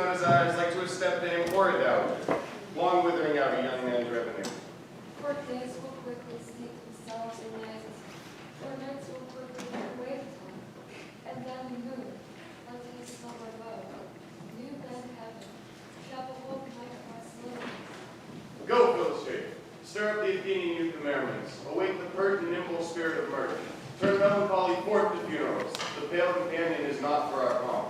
down his eyes like to have stepped in or a dowager, long withering out a young man's revenue. For days will quickly seek themselves in nights, for nights will quickly turn away from time, and then the moon, like his summer bow, new then heaven, shall behold my cross lilies. Go, Philostrate, stir up the Athenian youth of merriments, awake the pert and nimble spirit of mirth, turn melancholy forth to funerals, the pale companion is not for our calm.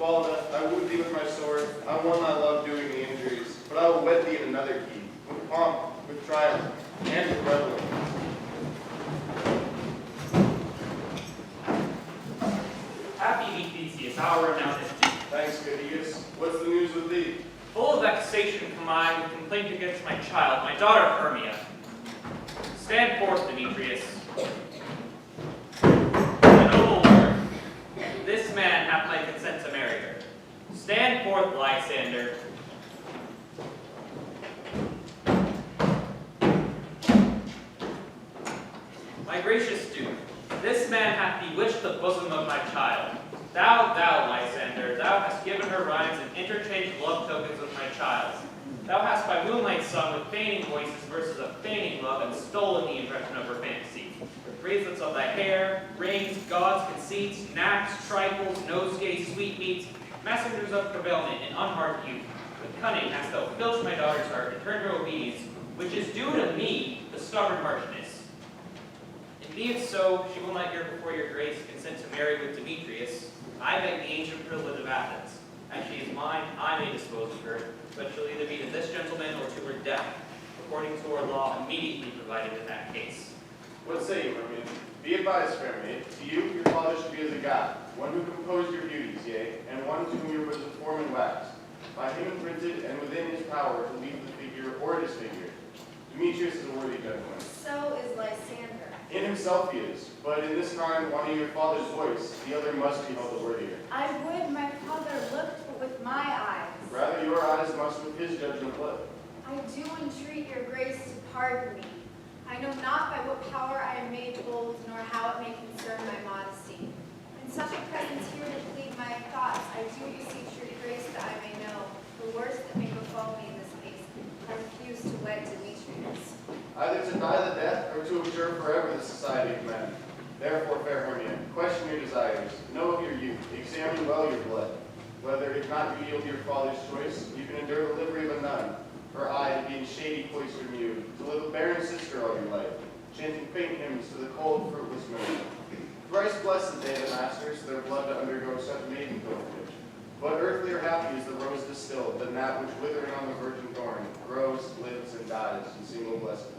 Balda, I wound thee with my sword, I won thy love doing the injuries, but I will wed thee in another key, with pomp, with triumph, and with revelry. Happy Theseus, our renowned Duke. Thanks, Phidias. What's the news with thee? Full of vexation come I with complaint against my child, my daughter Hermia. Stand forth, Demetrius. A noble lord, this man hath my consent to marry her. Stand forth, Lysander. My gracious Duke, this man hath bewitched the bosom of my child. Thou, Lysander, thou hast given her rhymes and interchanged love tokens with my child. Thou hast by moonlight sung with feigning voices verses of feigning love and stolen the impression of her fantasy. Bracelets of thy hair, rings, gauds, conceits, knacks, trifles, nosegays, sweetmeats, messengers of prevailment and unmarked youth. With cunning hast thou filched my daughter's heart and turned her obedience, which is due to me, the stubborn marchioness. If be it so, she will not hear before your grace consent to marry with Demetrius. I beg the ancient privilege of Athens. As she is mine, I may dispose of her, but she'll either be to this gentleman or to her death, according to our law immediately provided in that case. What say you, Hermia? Be advised, fair maid, to you your father should be as a god, one who composed your beauties, yea, and one to whom your was a form and wax. By him imprinted, and within his power to leave the figure or disfigure. Demetrius is a worthy gentleman. So is Lysander. In himself he is, but in this kind, wanting your father's voice, the other must be held the worthier. I would my father looked with my eyes. Rather your eyes must with his judgment look. I do entreat your grace to pardon me. I know not by what power I am made bold, nor how it may concern my modesty. In such a presence here to plead my thoughts, I do beseech your grace that I may know the worst that may befall me in this case. I refuse to wed Demetrius. Either to die the death, or to abjure forever the society of men. Therefore, fair Hermia, question your desires, know of your youth, examine well your blood. Whether, if not you yield your father's choice, you can endure the livery of a nun, her eye to be in shady cloistered mew, to live a barren sister all your life, chanting faint hymns to the cold, fruitless moon. Thrice blessed they, the masters, their blood to undergo such maiden pilgrimage. But earthlier happy is the rose distilled, than that which withering on the virgin thorn, grows, lives, and dies in single blessedness.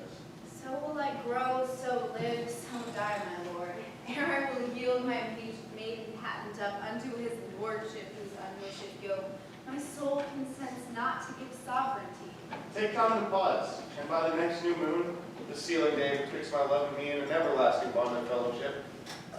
So will I grow, so live, so die, my lord. Ere I will yield my maiden patent up unto his lordship, whose unwished yoke my soul consents not to give sovereignty. Take time to pause, and by the next new moon, the sealing day betwixt my love and me in an everlasting bond of fellowship,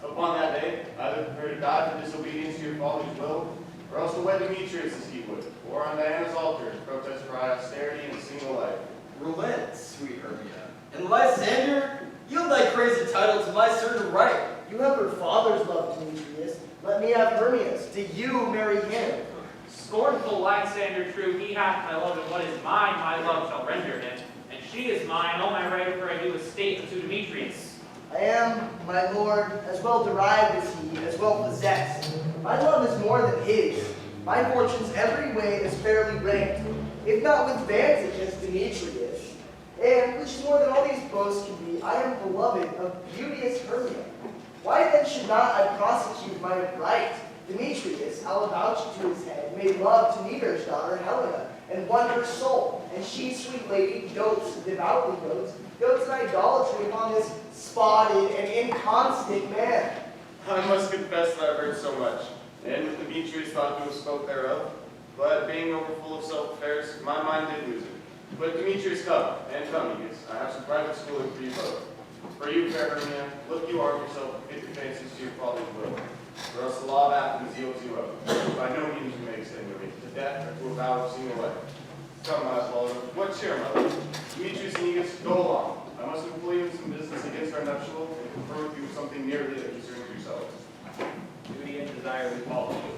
upon that day, either prepare to die for disobedience to your father's will, or else to wed Demetrius as he would, or on Diana's altar to protest for high austerity and a single life. Relent, sweet Hermia. And Lysander, yield thy crazy title to my certain right. You have her father's love, Demetrius. Let me have Hermia's. Do you marry him? Scornful Lysander, true, he hath my love, and what is mine, my love shall render him. And she is mine, all my right of her I do estate unto Demetrius. I am, my lord, as well derived as he, as well possessed. My love is more than his. My fortunes every way is fairly ranked, if not with vantage as Demetrius. And, which is more than all these boasts can be, I am beloved of beauteous Hermia. Why then should not I prosecute my right? Demetrius, I'll vouch to his head, made love to Neater's daughter Helena, and won her soul. And she, sweet lady, devoutly dotes in idolatry upon this spotted and inconstant man. I must confess that I've heard so much, and with Demetrius thought to have spoke thereof, but being overfull of self-affairs, my mind did lose it. But Demetrius, come, and come, Aeneas, I have some private schooling for you both. For you, fair Hermia, look you arm yourself and fit your fancies to your father's will, or else the law of Athens yields you up. By no means you may extend your to death or to a vow of single life. Come, my swallow, what cheer, mother? Demetrius and Aeneas, go along. I must employ you in some business against our nuptial, and confer with you something nearly that concerns yourselves. Duty and desire we follow you.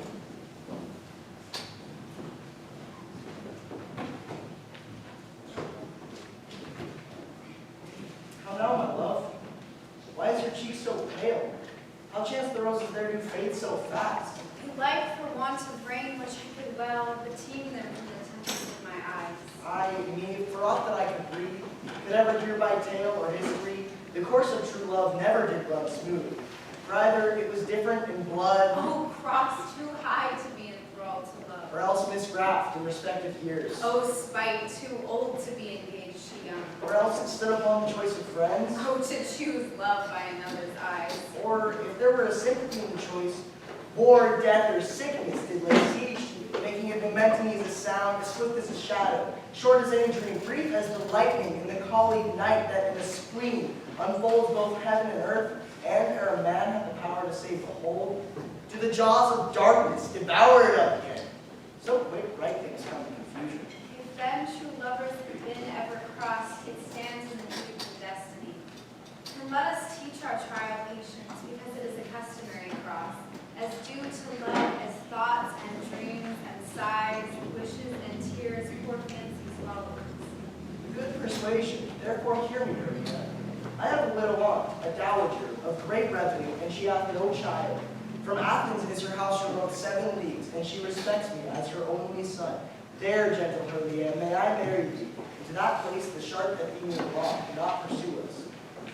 pale? How chance the roses there do fade so fast? Life for want of rain, which I could well, but teem them from the tempest of my eyes. I, me, for aught that I could read, could ever hear by tale or history, the course of true love never did run smooth. For either it was different in blood, Oh, cross too high to be enthralled to love. or else misgraft in respective years. Oh, spite too old to be engaged too young. Or else it stood upon the choice of friends. Oh, to choose love by another's eyes. Or if there were a sympathy in the choice, war, death, or sickness did lay siege to you, making it momentous as a sound, as swift as a shadow, short as any dream, brief as the lightning in the colleague night that in a spleen unfolds both heaven and earth, and ere a man hath the power to save the whole, do the jaws of darkness devour it up again. So quick, right things come to confusion. If then true lovers have been ever crossed, it stands in the deep of destiny. And let us teach our trial patience, because it is a customary cross, as due to love as thoughts and dreams and sighs, wishes and tears, poor fancies follow. Good persuasion, therefore hear me, Hermia. I have a little aunt, a dowager, of great revenue, and she hath no child. From Athens is her house remote 7 leagues, and she respects me as her only son. There, gentle Hermia, may I marry thee. To that place the sharp that be me wrong, do not pursue us.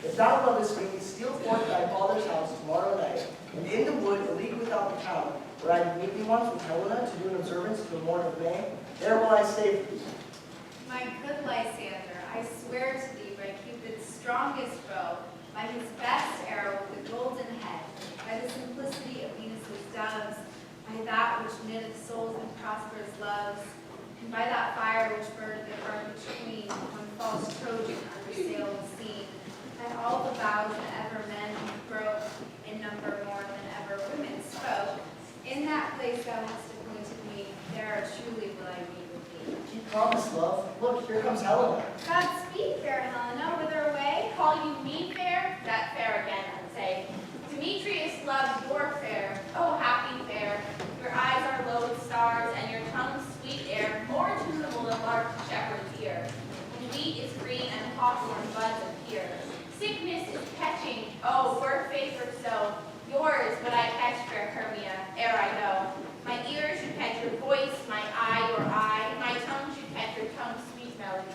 If thou lovest me, steal forth thy father's house tomorrow night, and in the wood, a league without the town, where I did meet thee once with Helena to do an observance to the morn of May, there will I stay for thee. My good Lysander, I swear to thee by Cupid's strongest bow, by his best arrow with the golden head, by the simplicity of Venus's doves, by that which knitteth souls and prospers loves, and by that fire which burned the Carthage queen, when false Trojan under sail was seen, by all the vows that ever men broke, in number more than ever women spoke, in that place thou hast appointed me, there truly will I meet with thee. Keep promise, love. Look, here comes Helena. Godspeed, fair Helena, whither away? Call you me fair? That fair again, I'd say. Demetrius loves your fair. Oh, happy fair. Your eyes are lodestars, and your tongue sweet air, more tunable than lark to shepherd's ear. When wheat is green and hawthorn buds appear. Sickness is catching, oh, were favor so. Yours would I catch, fair Hermia, ere I go. My ears should catch your voice, my eye your eye, my tongue should catch your tongue's sweet melody.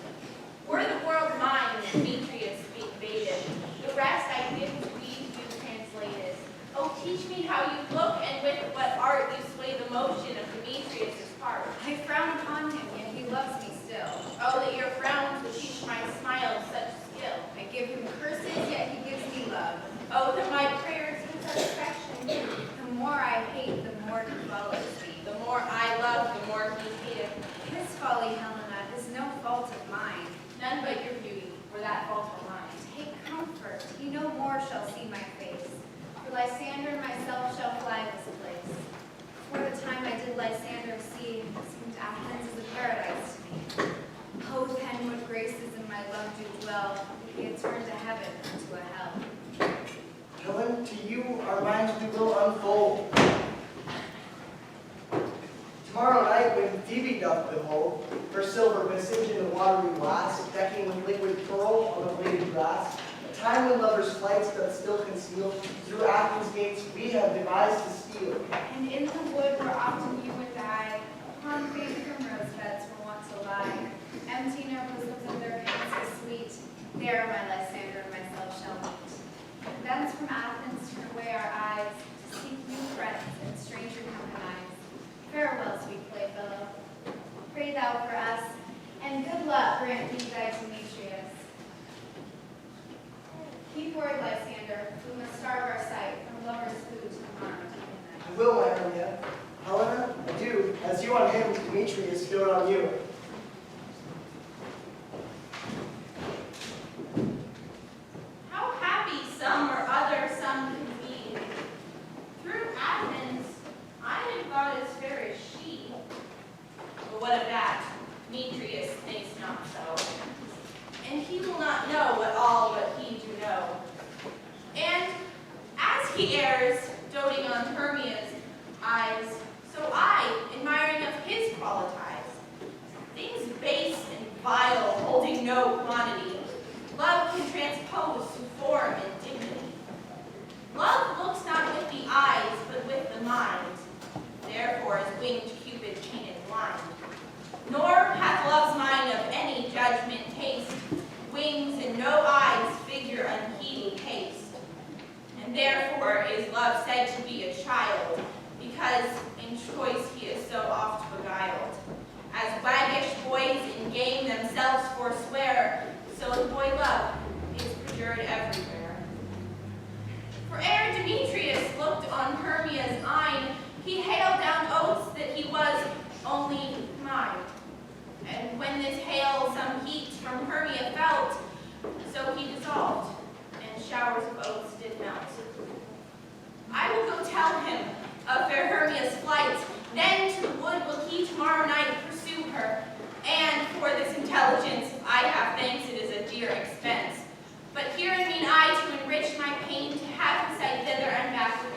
Were the world mine, Demetrius invaded, the rest I give to thee you translated. Oh, teach me how you look, and with what art you sway the motion of Demetrius' heart. I frown upon him, yet he loves me still. Oh, that your frowns would teach my smile such skill. I give him curses, yet he gives me love. Oh, that my prayers in such affection do. The more I hate, the more he follows me. The more I love, the more he hateth. His folly, Helena, is no fault of mine. None but your beauty, for that fault of mine. Take comfort, you no more shall see my face. For Lysander and myself shall fly this place. Before the time I did Lysander see, it seemed Athens is a paradise to me. Oh, then what graces in my love do dwell, if he had turned to heaven into a hell. Helen, to you our minds we will unfold. Tomorrow night, when Phoebe doth behold her silver visage in the watery glass, decking with liquid pearl on the bladed grass, a time when lovers' flights doth still conceal, through Athens' gates we have devised to steal. And in the wood where often you and I, upon green primrose beds were wont to lie, emptying our bosoms of their hands so sweet, there my Lysander and myself shall meet. Thence from Athens turn away our eyes, to seek new friends and stranger companies. Farewell, sweet playfellow. Pray thou for us, and good luck grant thee thy Demetrius. Keep word, Lysander, we must starve our sight from lovers' food tomorrow. I will, my Hermia. Helena, adieu, as you on him, Demetrius, do it on you. How happy some or other some can be. Through Athens, I had thought as fair as she. But what of that? Demetrius thinks not so. And he will not know what he do know. And as he errs, doting on Hermia's eyes, so I, admiring of his qualities, things base and vile, holding no quantity, love can transpose to form and dignity. Love mind. Therefore is winged Cupid painted blind. Nor hath love's mind of any judgment taste, wings and no eyes figure unheeding haste. And therefore is love said to be a child, because in choice he is so oft beguiled. As waggish boys in game themselves forswear, so the boy love is perjured everywhere. For ere Demetrius looked on Hermia's eyne, he hailed down oaths that he was only mine. And when this hail some heat from Hermia felt, so he dissolved, and showers of oaths did melt. I will go tell him of fair Hermia's flight, then to the wood will he tomorrow night pursue her. And for this intelligence, if I have thanks, it is a dear expense. But herein mean I to enrich my pain, to have his sight thither and back again.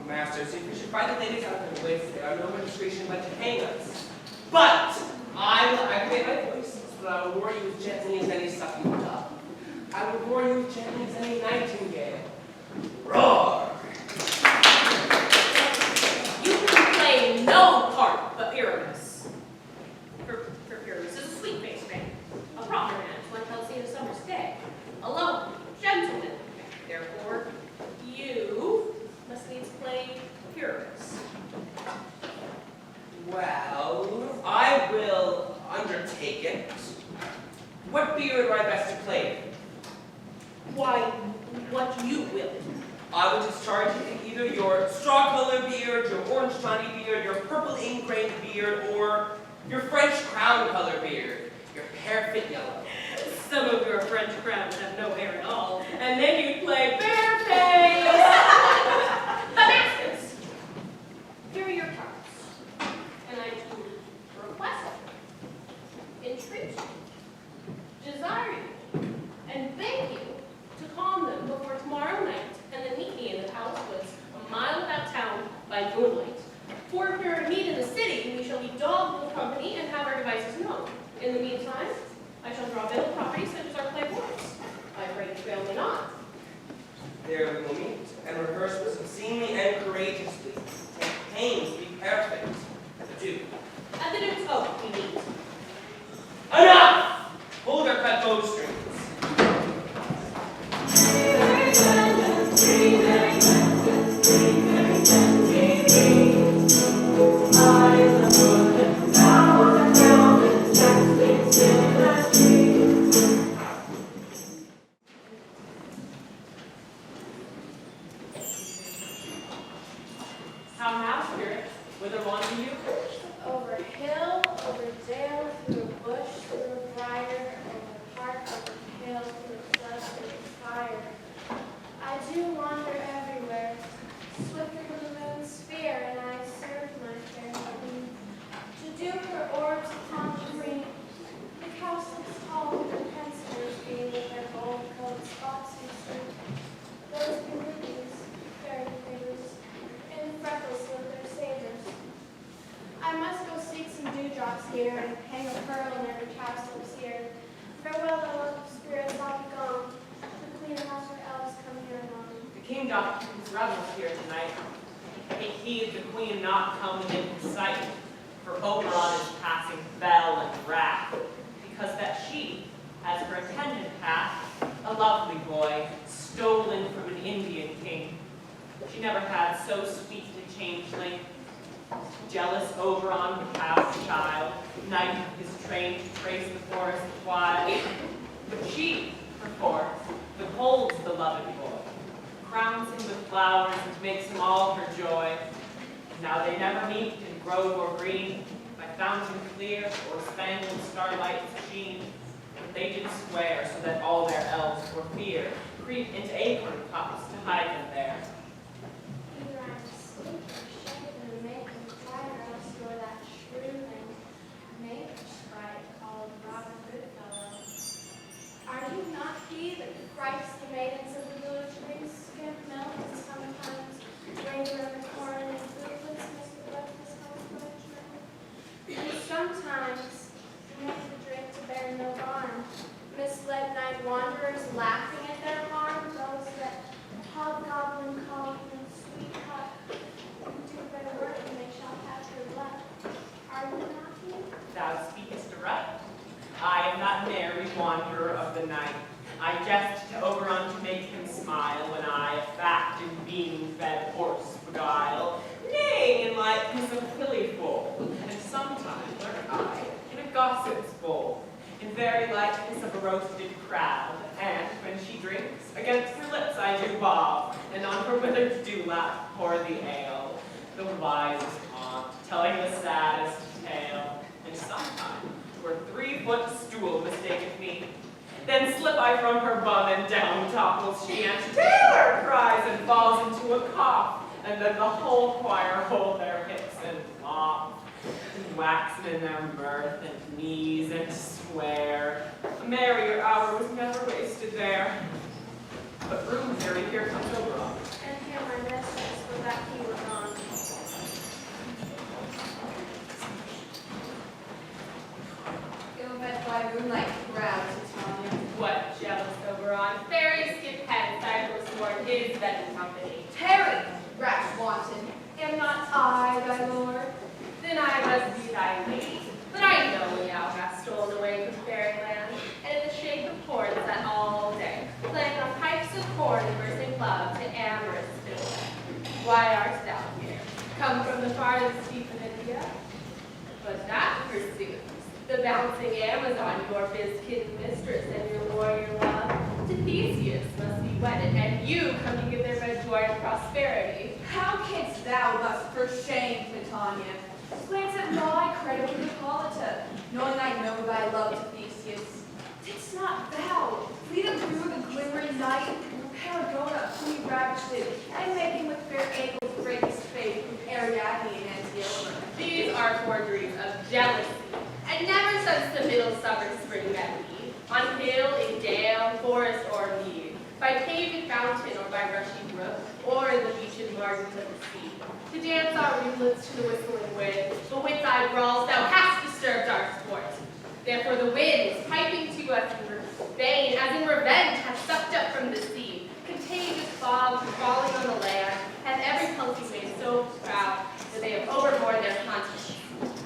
Masters, if we should find the ladies out of their ways, they are no indiscretion but to hang us. But I made my voice so that I would warn you as gently as any sucking dove. I would warn you as gently as any nightingale. Roar! You can play no part but Pyramus. For Pyramus is a sweet-faced man, a proper man to one tells you a summer's day, a lovely gentleman. Therefore, you must needs play Pyramus. Well, I will undertake it. What beard would I best to play? Why, what you will. I will discharge you in either your straw-colored beard, your orange tawny beard, your purple ink-grained beard, or your French crown-colored beard, your hair-fit yellow. Some of your French crowns have no hair at all, and then you play bareface. But masters, here are your cards, and I do request, entreat you, desire you, and beg you to calm them before tomorrow night, and then meet me in the palace woods, a mile about town by moonlight. For if we are to meet in the city, we shall be dogged with company and have our devices known. In the meantime, I shall draw veiled properties such as our playboys. I pray you fail me not. There we will meet and rehearse with obscenely and courageously. Take pains to be perfect. Adieu. At the Duke's oath, we meet. Enough! Hold our cut bowstrings. How now, spirit? Whither wander you? Over hill, over dale, through a bush, through a briar, over park, over hill, through a flood, through a fire. I do wander everywhere, swifter than the moon's sphere, and I serve my fair queen. To do her orbs upon the green, the cowslips tall with their pencilers beam with their gold coat spots and streak. Those be lilies, fairy fingers, in freckles with their sabers. I must go seek some dewdrops here and hang a pearl in every cowslip's ear. Farewell, thou spirits, I'll be gone. The queen and all her elves come here anon. The king doth keep his revels here tonight. Take heed the queen not come within his sight, for Oberon is passing fell and wrath, because that she has for attendant hath a lovely boy, stolen from an Indian king. She never had so sweet a changeling. Jealous Oberon would have the child, knight of his train to trace the forest wild. But she, perforce, withholds the loved boy, crowns him with flowers and makes him all her joy. Now they never meet in grove or green, by fountain clear or spangled starlight's sheen. But they did swear so that all their elves for fear creep into acorn cups to hide them there. Either I am asleep or shade in the making fire, else you're that shrewd and maker sprite called Robin Goodfellow. Are you not he that frights the maidens of the village trees, skimp milk, and sometimes linger in the corn and fruitless Mr. Breakfast House Frenchman? And sometimes make the drink to bear no harm, misled night wanderers laughing at their harm, those that hobgoblin call them sweet cup, do their work and they shall have their blood. Are you not he? Thou speakest aright. I am that merry wanderer of the night. I jest to Oberon to make him smile, when I a fat and bean-fed horse beguile, neighing in likeness of hilly foal, and sometimes lurk I in a gossip's bowl, in very likeness of a roasted crab, and when she drinks, against her lips I do bob, and on her withered dewlap pour the ale, the wisest aunt, telling the saddest tale, and sometimes where 3-foot stool mistaketh me. Then slip I from her bum, and down topples she, and "Tailor!" cries, and falls into a cough, and then the whole choir hold their hips and laugh, and waxen in their mirth, and knees, and swear. A merrier hour was never wasted there. But room, Harry, here comes Oberon. And here my mistress, for that he were gone. by moonlight crowned Titania. What jealous Oberon, fairy skip head, cypress ward, his bed and company. Tarry, rash wanton. Am not I thy lord? Then I must be thy lady. But I know when thou hast stolen away from fairyland, and in the shape of corn sat all day, playing on pipes of corn and bursting clubs to amorous fiddle. Why art thou here? Come from the farthest deep of India? But that, forsooth, the bouncing Amazon, your biz-kid mistress and your warrior love, to Theseus must be wedded, and you come to give their bed joy and prosperity. How canst thou thus for shame, Titania, glance at my credible Hippolyta, knowing I know thy love to Theseus? Didst not thou lead him through the glimmering night, Paragona, whom he ravished it, and making with fair ankles break his faith with Ariadne and Antiope? These are forgeries of jealousy, and never since the middle summer spring met me, on hill, in dale, forest, or mead, by paved fountain or by rushy brook, or in the beached margins of the sea, to dance our ringlets to the whistling wind, the with thy brawls thou hast disturbed our sport. Therefore the winds, piping to us in vain, as in revenge, hath sucked up from the sea, contagious fogs falling on the land, hath every country made so proud that they have overborne their conscience.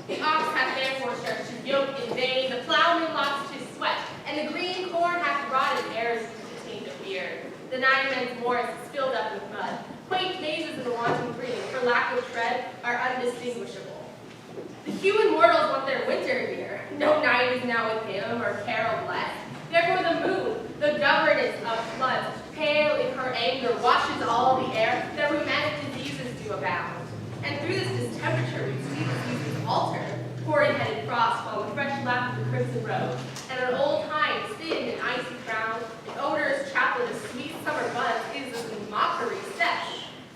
The ox hath therefore stretched his yoke in vain, the plowman lost his sweat, and the green corn hath rotted ere his attained a beard. The nine men's moors is filled up with mud. Quaint mazes in the wanton green, for lack of tread, are undistinguishable. The human mortals want their winter here. No night is now with him, or carol blessed. Therefore the moon, the governess of floods, pale in her anger, washes all the air, that rheumatic diseases do abound. And through this distemperature we see diseases alter. Hoary-headed frost fall the fresh lap of the crimson rose, and an old pine, thin and icy crowned, an odorous chaplet of sweet summer buds is as a mockery set.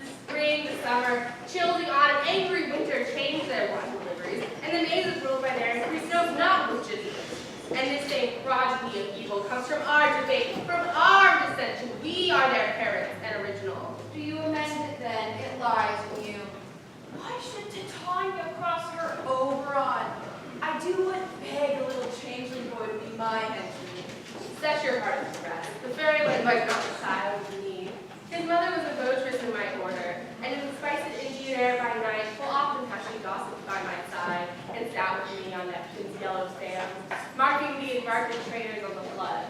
The spring, the summer, chilling autumn, angry winter change their wonderful liveries, and the mazes ruled by their increase knows not which is which. And this same progeny of evil comes from our debate, from our dissension. We are their parents and original. Do you amend it then? It lies in you. Why should Titania cross her Oberon? I do but beg a little changeling boy to be my henchman. Set your heart at rest. The fairy was not the child of need. His mother was a votress in my order, and in the spiced Indian air by night, full often has she gossiped by my side, and sat with me on Neptune's yellow sands, marking the embarking traders on the flood.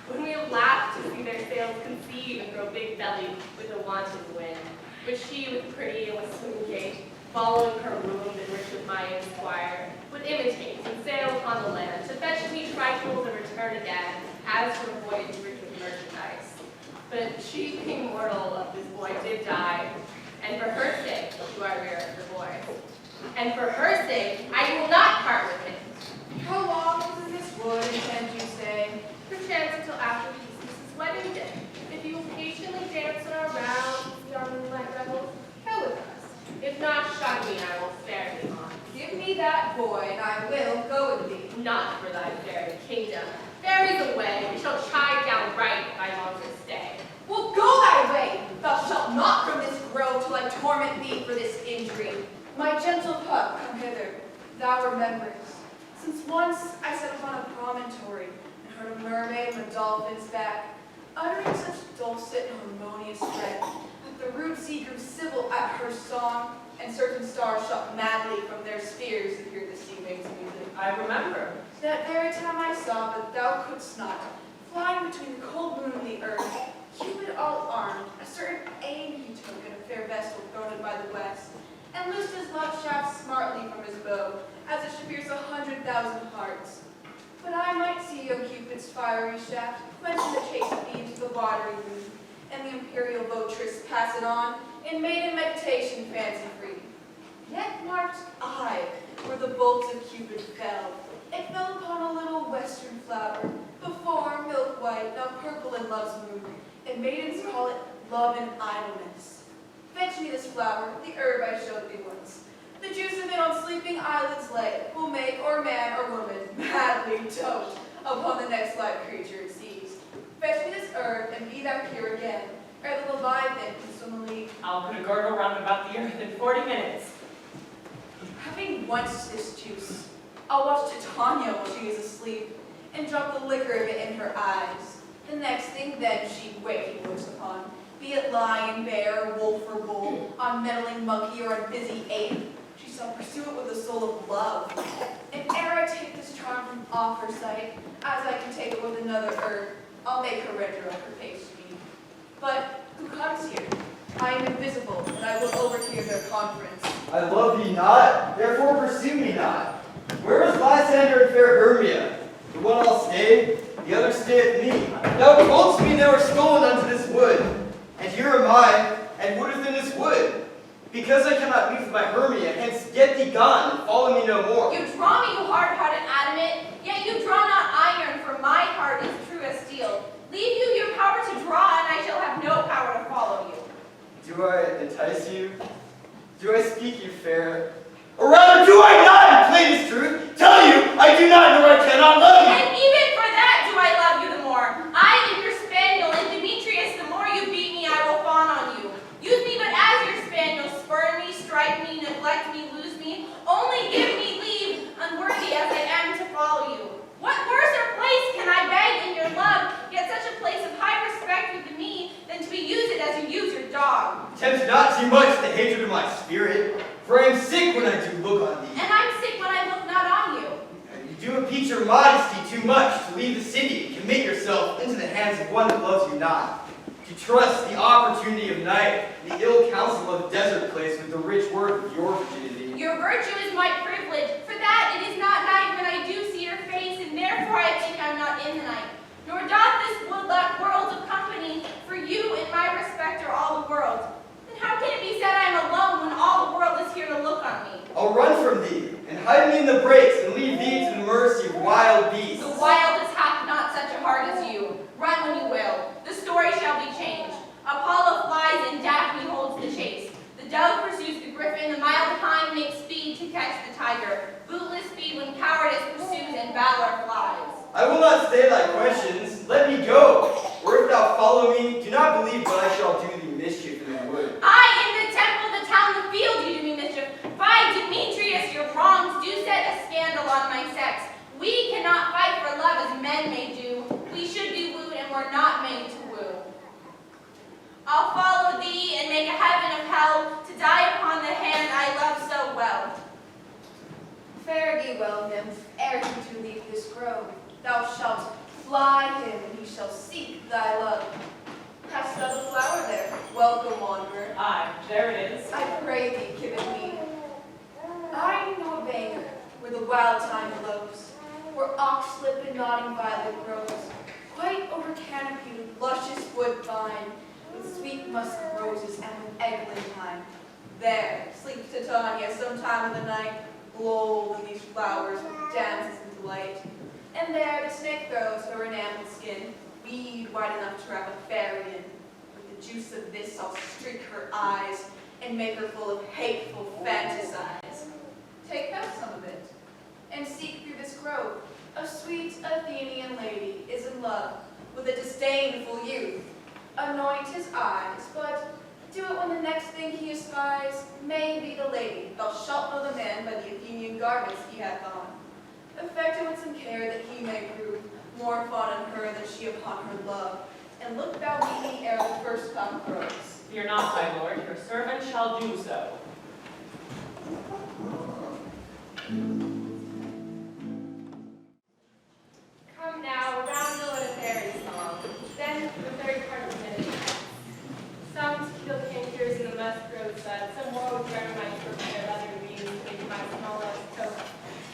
When we have laughed to see their sails conceive and grow big-bellied with the wanton wind, which she, with pretty and with smooth gait, following her wound and rich with my esquire, would imitate and sail upon the land, to fetch me trifles and return again, as from a voyage rich with merchandise. But she, being mortal of this boy, did die, and for her sake do I rear the boy. And for her sake I will not part with him. How long will this wood intend you stay? Perchance until after Theseus' wedding day. If you will patiently dance in our rounds, young moonlight revels, go with us. If not, shun me, I will spare thee on. Give me that boy, and I will go with thee. Not for thy fairy kingdom. Fairies away, we shall chide down right thy longer stay. Well, go thy way. Thou shalt not from this grove till I torment thee for this injury. My gentle pup, come hither. Thou rememberest. Since once I sat upon a promontory and heard a mermaid and a dolphin's back, uttering such dulcet and harmonious thread, that the rude sea grew civil at her song, and certain stars shot madly from their spheres to hear the sea waves' music. I remember. That very time I saw that thou couldst not, flying between the cold moon and the earth, Cupid all armed, a certain aim he took at a fair vessel thrown in by the west, and loosed his love shaft smartly from his bow, as it should pierce 100,000 hearts. But I might see, O Cupid's fiery shaft, quenching the chaste beams of the watery moon, and the imperial votress pass it on, in maiden meditation fancy-free. Yet marked I, where the bolt of Cupid fell. It fell upon a little western flower, before milk white, now purple in love's mood, and maidens call it love and idleness. Fetch me this flower, the herb I showed thee once. The juice of it on sleeping eyelids lay, will make or man or woman madly dote upon the next live creature it sees. Fetch me this herb, and be thou here again, ere the Leviathan can swim a league. I'll put a girdle round about the earth in 40 minutes. Having once this juice, I'll watch Titania while she is asleep, and and drop the liquor of it in her eyes. The next thing then she'd wait looks upon, be it lion, bear, wolf, or bull, on meddling monkey or on busy ape, she shall pursue it with a soul of love. And ere I take this charm from off her sight, as I can take it with another herb, I'll make her render up her pace to me. But who comes here? I am invisible, and I will overhear their conference. I love thee not, therefore pursue me not. Where is Lysander and fair Hermia? The one I'll stay, the other stayeth me. Thou toldst me they were stolen unto this wood, and here am I, and woodeth in this wood. Because I cannot meet with my Hermia, hence get thee gone, and follow me no more. You draw me, you hard-hearted adamant, yet you draw not iron, for my heart is true as steel. Leave you your power to draw, and I shall have no power to follow you. Do I entice you? Do I speak you fair? Or rather, do I not, in plainest truth, tell you I do not nor I cannot love you? And even for that do I love you the more. I am your spaniel, and Demetrius, the more you beat me, I will fawn on you. Use me but as your spaniel, spurn me, strike me, neglect me, lose me, only give me leave, unworthy as I am to follow you. What worse or place can I beg in your love, yet such a place of high respect with me, than to be used as you use your dog? Tempt not too much the hatred of my spirit, for I am sick when I do look on thee. And I'm sick when I look not on you. And you do impeach your modesty too much to leave the city and commit yourself into the hands of one that loves you not. To trust the opportunity of night, the ill counsel of a desert place with the rich worth of your virginity. Your virtue is my privilege. For that it is not night when I do see your face, and therefore I think I'm not in the night. Nor doth this world of company, for you in my respect are all the world. Then how can it be said I am alone when all the world is here to look on me? I'll run from thee, and hide me in the brakes, and leave thee to the mercy of wild beasts. The wildest hath not such a heart as you. Run when you will. The story shall be changed. Apollo flies and Daphne holds the chase. The dove pursues the griffin, the mild hind makes speed to catch the tiger. Bootless speed when cowardice pursues and valor flies. I will not stay thy questions. Let me go. Or if thou follow me, do not believe but I shall do thee mischief in the wood. I, in the temple, the town, the field, you do me mischief. By Demetrius, your wrongs do set a scandal on my sex. We cannot fight for love as men may do. We should be wooed and we're not made to woo. I'll follow thee and make a heaven of hell to die upon the hand I love so well. Fare thee well, nymph, ere you do leave this grove. Thou shalt fly him, and he shall seek thy love. Hast thou the flower there? Welcome, wanderer. Aye, there it is. I pray thee, give it me. I know a banker, where the wild thyme blows, where oxlip and nodding violet grows, quite over canopy with luscious woodbine, with sweet musk roses and with eglantine. There sleeps Titania some time of the night, lulled in these flowers with dances and delight. And there the snake throws her enameled skin, weed wide enough to wrap a fairy in. With the juice of this I'll streak her eyes, and make her full of hateful fantasies. Take thou some of it, and seek through this grove. A sweet Athenian lady is in love with a disdainful youth. Anoint his eyes, but do it when the next thing he espies may be the lady. Thou shalt know the man by the Athenian garments he hath on. Affect him with some care that he may prove more fond on her than she upon her love. And look thou meet me ere the first cock crows. Fear not, my lord, your servant shall do so. Come now, a roundel and a fairy song. Then the third part of the minute. Some to kill cankers in the musk rose bud, some more with rare mice for their leather wings to make my smallest coat,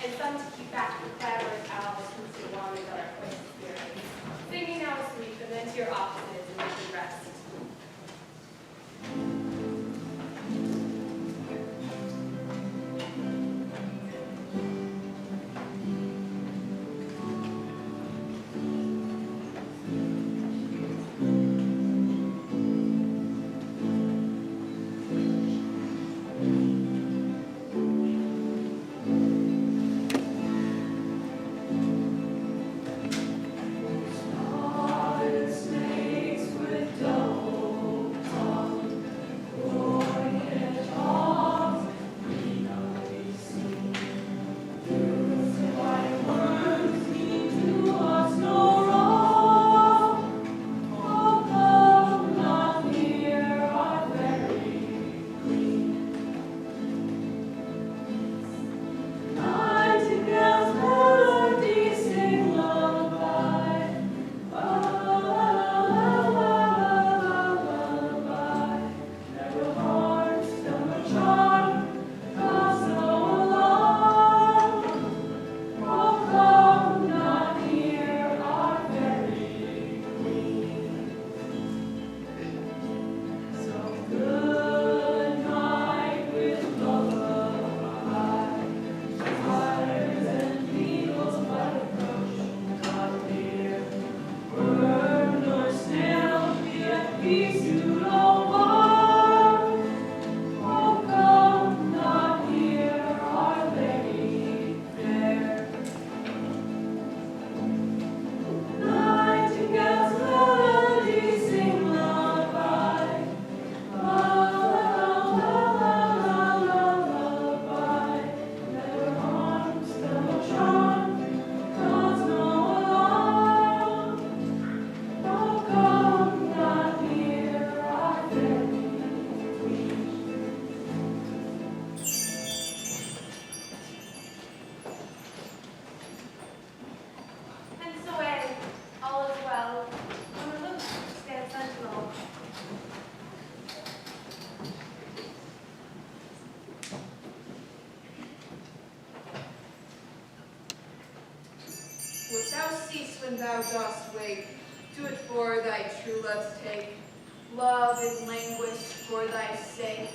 and some to keep back the clamorous owls who sit wandering on our quaint spirits. Singing now asleep, and then to your offices and you can rest. cease when thou dost wake. Do it for thy true love's take. Love is languished for thy sake.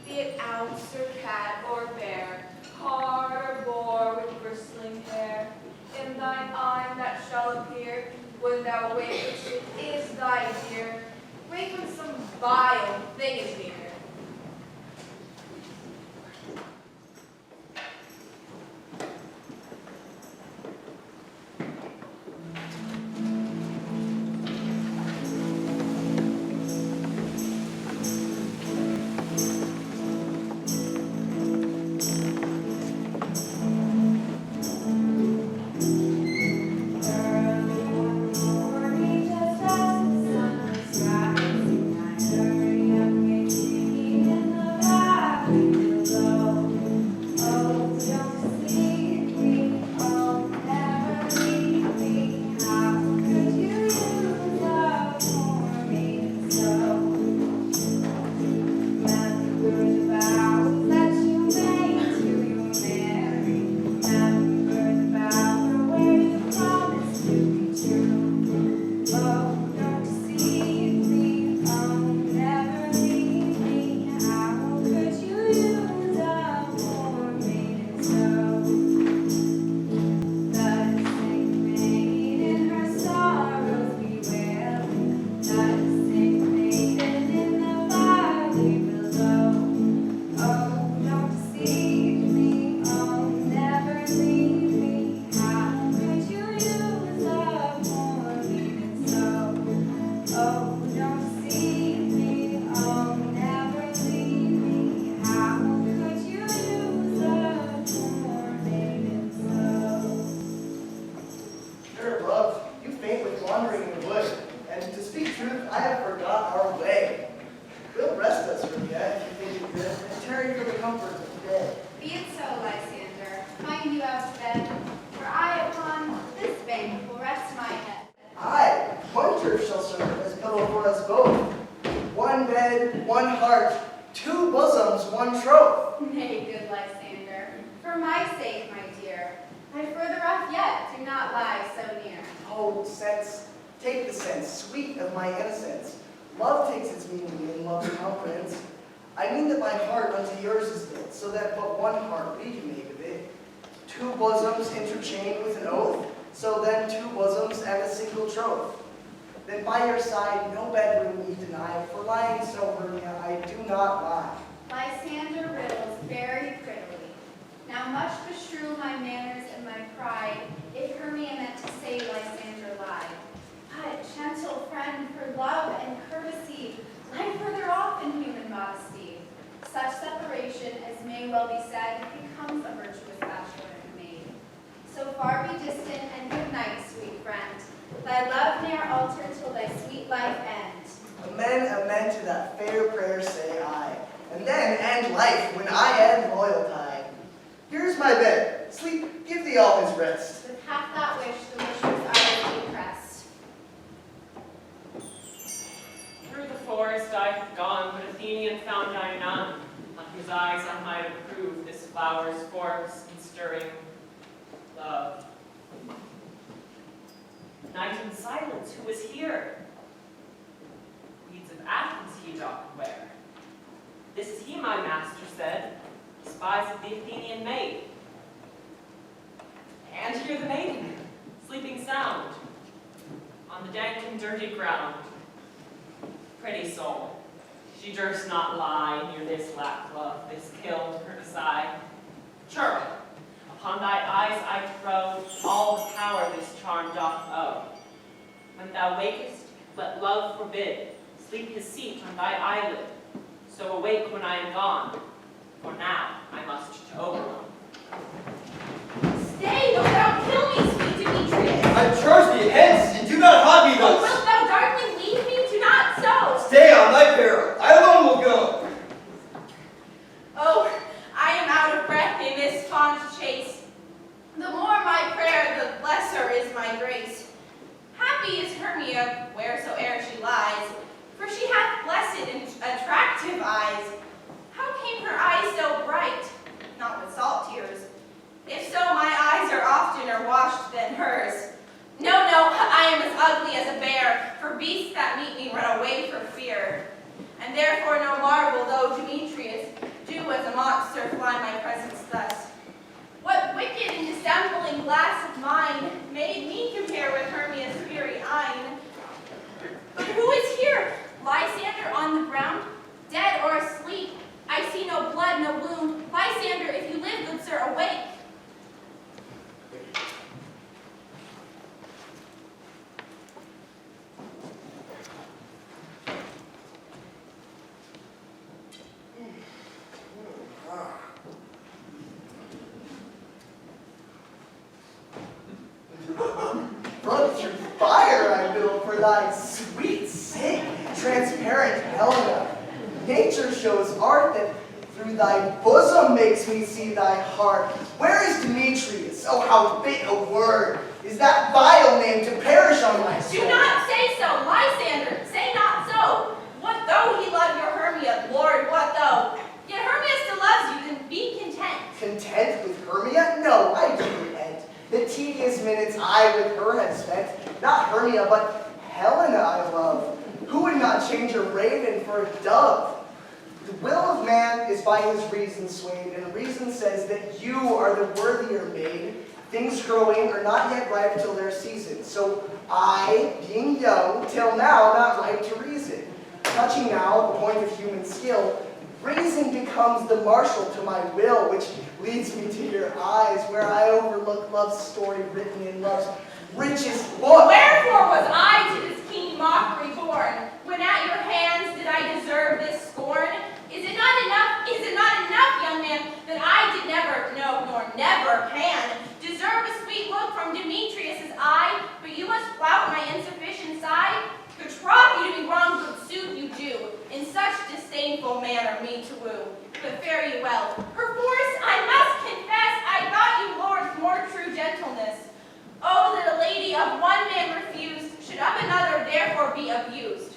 Be it ounce or cat or bear, hard or boar with bristling hair. In thine eye that shall appear, when thou wakest, it is thy dear. Wake when some vile thing is near. If so, my eyes are oftener washed than hers. No, made me compare with Hermia's fiery eyne. But who is here? Lysander on the ground, dead or asleep? I see no blood, no wound. Lysander, if you live, good sir, awake. Run through fire I build for thy sweet sake, transparent Helena. Nature shows art that through thy bosom makes me see thy heart. Where is Demetrius? Oh, how fit a word is that vile name to perish on my soul. Do not say so, Lysander, say not so. What though he love your Hermia, Lord, what though? Yet Hermia still loves you, then be content. Content with Hermia? No, I do repent. The tedious minutes I with her have spent, not Hermia, but Helena I love. Who would not change a raven for a dove? The will of man is by his reason swayed, and reason says that you are the worthier maid. Things growing are not yet ripe till their season. So I, being young, till now not ripe to reason. Touching now the point of human skill, reason becomes the marshal to my will, which leads me to your eyes, where I overlook love's story written in love's richest book. Wherefore was I to this keen mockery born, when at your hands did I deserve this scorn? Is it not enough, young man, that I did never, no, nor never can, deserve a sweet look from Demetrius's eye, but you must flout my insufficient side? Could troth you to be wrong, good suit you do, in such disdainful manner me to woo. But fare you well. Perforce, I must confess, I thought you lords more true gentleness. Oh, that a lady of one man refused, should of another therefore be abused.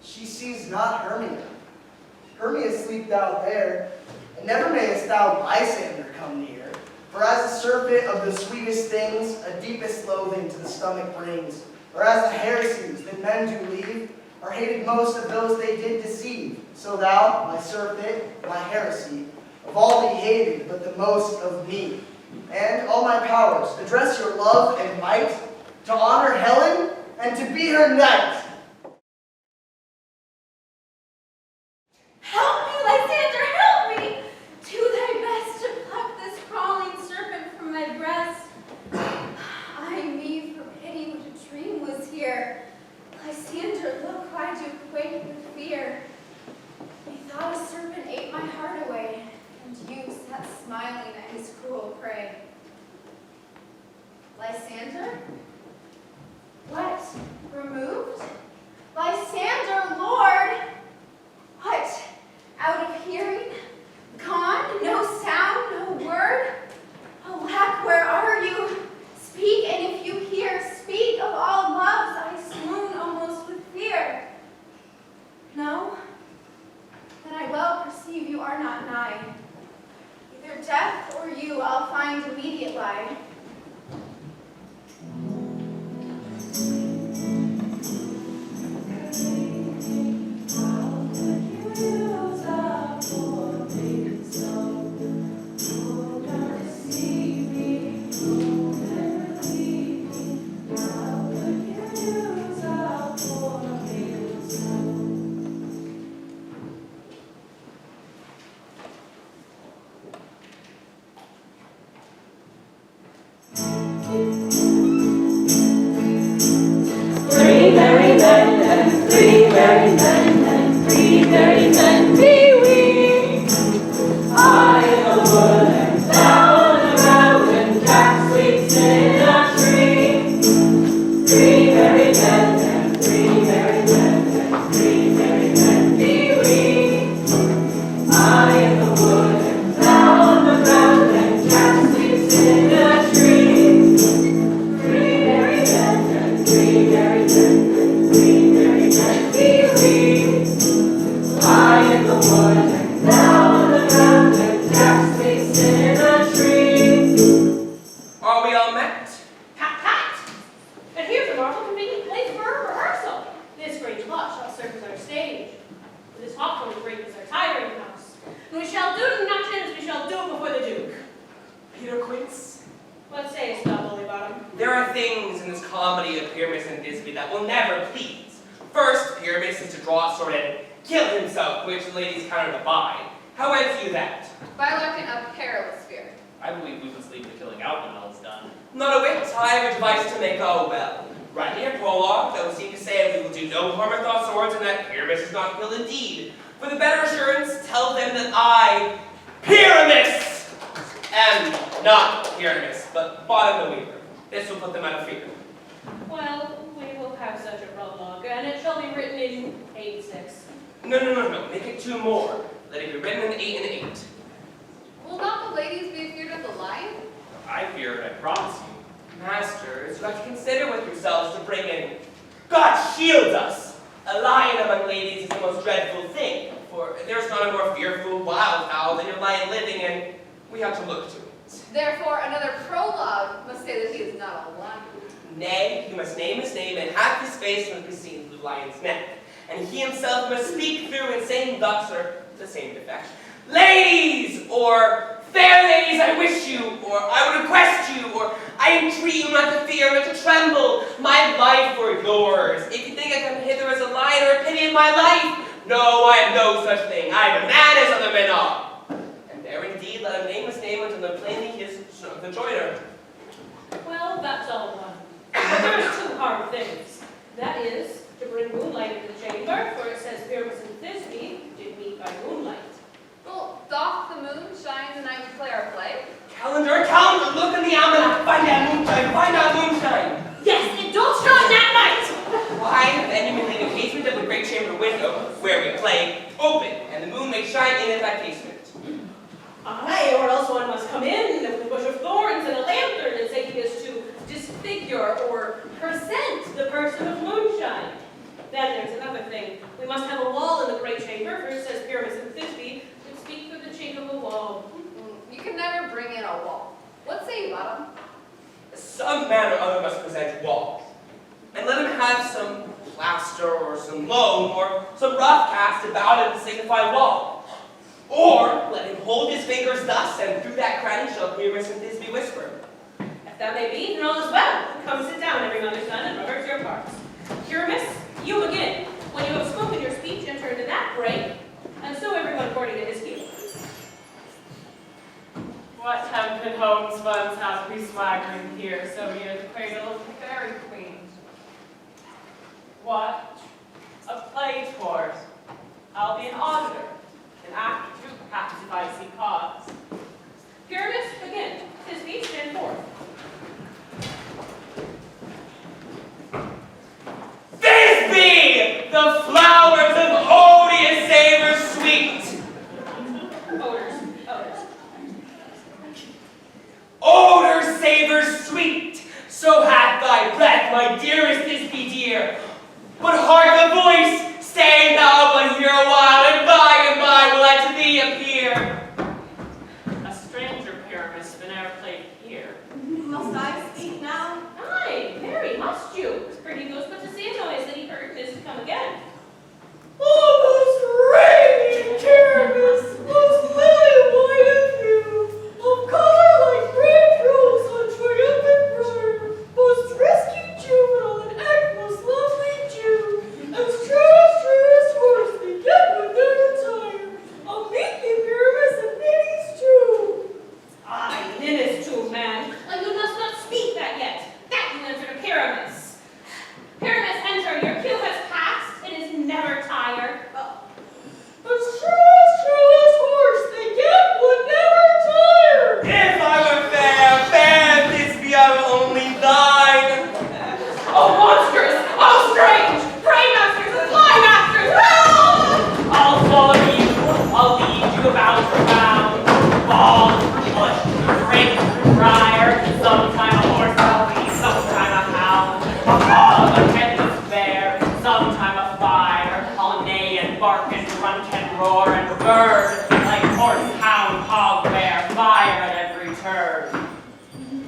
She sees not Hermia. Hermia sleep thou there, and never mayest thou Lysander come near. For as a surfeit of the sweetest things, a deepest loathing to the stomach brings. Or as the heresies that men do leave, are hated most of those they did deceive. So thou, my surfeit, my heresy, of all be hated, but the most of me. And all my powers, address your love and might, to honor Helen, and to be her knight. Help me, Lysander, help me! Do thy best to pluck this crawling serpent from my breast. I me for pity would a dream was here. Lysander, look, why do quake with fear? Methought a serpent ate my heart away, and you sat smiling at his cruel prey. Lysander? What? Removed? Lysander, Lord! What? Out of hearing? Gone? No sound? No word? Alack, where are you? Speak, and if you hear, speak of all loves I swoon almost with fear. No? Then I well perceive you are not nigh. Either death or you I'll find immediate lie. points. What sayest thou, Bully Bottom? There are things in this comedy of Pyramus and Thisbe that will never please. First, Pyramus is to draw a sword and kill himself, which the ladies counter to buy. How went you that? By lurking a perilous spirit. I believe we must leave the killing out when all is done. Not a whit. I have a device to make all well. Writing a prologue that will seem to say we will do no harm with our swords and that Pyramus is not killed indeed. For the better assurance, tell them that I, Pyramus, am not Pyramus, but Bottom the Weaver. This will put them out of fear. Well, we will have such a prologue, and it shall be written in 8-6. No. Make it 2 more. Let it be written in 8 and 8. Will not the ladies be afeard of the lion? I fear it, I promise you. Masters, you have to consider with yourselves to bring in. God shield us! A lion among ladies is the most dreadful thing, for there's not a more fearful wild fowl than your lion living, and we have to look to it. Therefore, another prologue must say that he is not a lion. Nay, he must name his name, and half his face must be seen through the lion's neck, and he himself must speak through and saying thus or the same defect. Ladies, or fair ladies, I wish you, or I would request you, or I entreat you not to fear, but to tremble, my life for yours. If you think I come hither as a lion or a pity of my life, no, I am no such thing. I am a man as other men are. And there indeed let him name his name until then plainly he is the joiner. Well, that's all one. But there's 2 hard things. That is, to bring moonlight into the chamber, for it says Pyramus and Thisbe did meet by moonlight. Well, doth the moon shine the night we play our play? Calendar, look in the almanac, find out moonshine. Yes, it don't shine that night! Why, then you may leave the casement of the great chamber window, where we play, open, and the moon may shine in at that casement. Aye, or else one must come in with a bush of thorns and a lantern and say he is to disfigure or present the person of moonshine. Then there's another thing. We must have a wall in the great chamber, for it says Pyramus and Thisbe would speak through the chink of a wall. You can never bring in a wall. What say you, Bottom? Some man or other must present walls, and let him have some plaster or some loam or some rough cast about him to signify wall. Or let him hold his fingers thus, and through that cranny shall Pyramus and Thisbe whisper. If that may be, then all is well. Come sit down, every mother's son, and rehearse your parts. Pyramus, you begin. When you have spoken your speech, enter into that break, and so everyone according to his cue. What tempted homes once have we swaggering here, so near the cradle of the fairy queen? What? A play tour. I'll be an auditor, an actor too, perhaps if I see cause. Pyramus, begin. His speech stand forth. Thisbe, the flowers of odious savor sweet. Odors. Odor savor sweet, so hath thy breath, my dearest Thisbe dear. But hark the voice, stay thou but here a while, and by will I to thee appear. A stranger Pyramus ne'er played here. Must I speak now? Aye, very must you. For he goes but to say a noise that he heard is to come again. Oh, most radiant Pyramus, most lily white of hue, of color like red rose on triumphant briar, most rescued juvenile and act most lovely Jew, as truest horse they get would never tire. I'll meet thee, Pyramus, and Ninny's true. Aye, Ninnis too, man. And you must not speak that yet. That you answer to Pyramus. Pyramus, enter. Your cue has passed. It is never tired. As truest horse they get would never tire. If I were fair, Thisbe, I will only thine. Oh, monsters! Oh, strange! Pray masters and fly masters! Help! I'll follow you, I'll lead you about your bound. Ball through bush, break through briar, sometime a horse I'll be, sometime a hound. A ball of a headless bear, sometime a fire. I'll neigh and bark and grunt and roar and bird, like horse, hound, hog, bear, fire at every turn.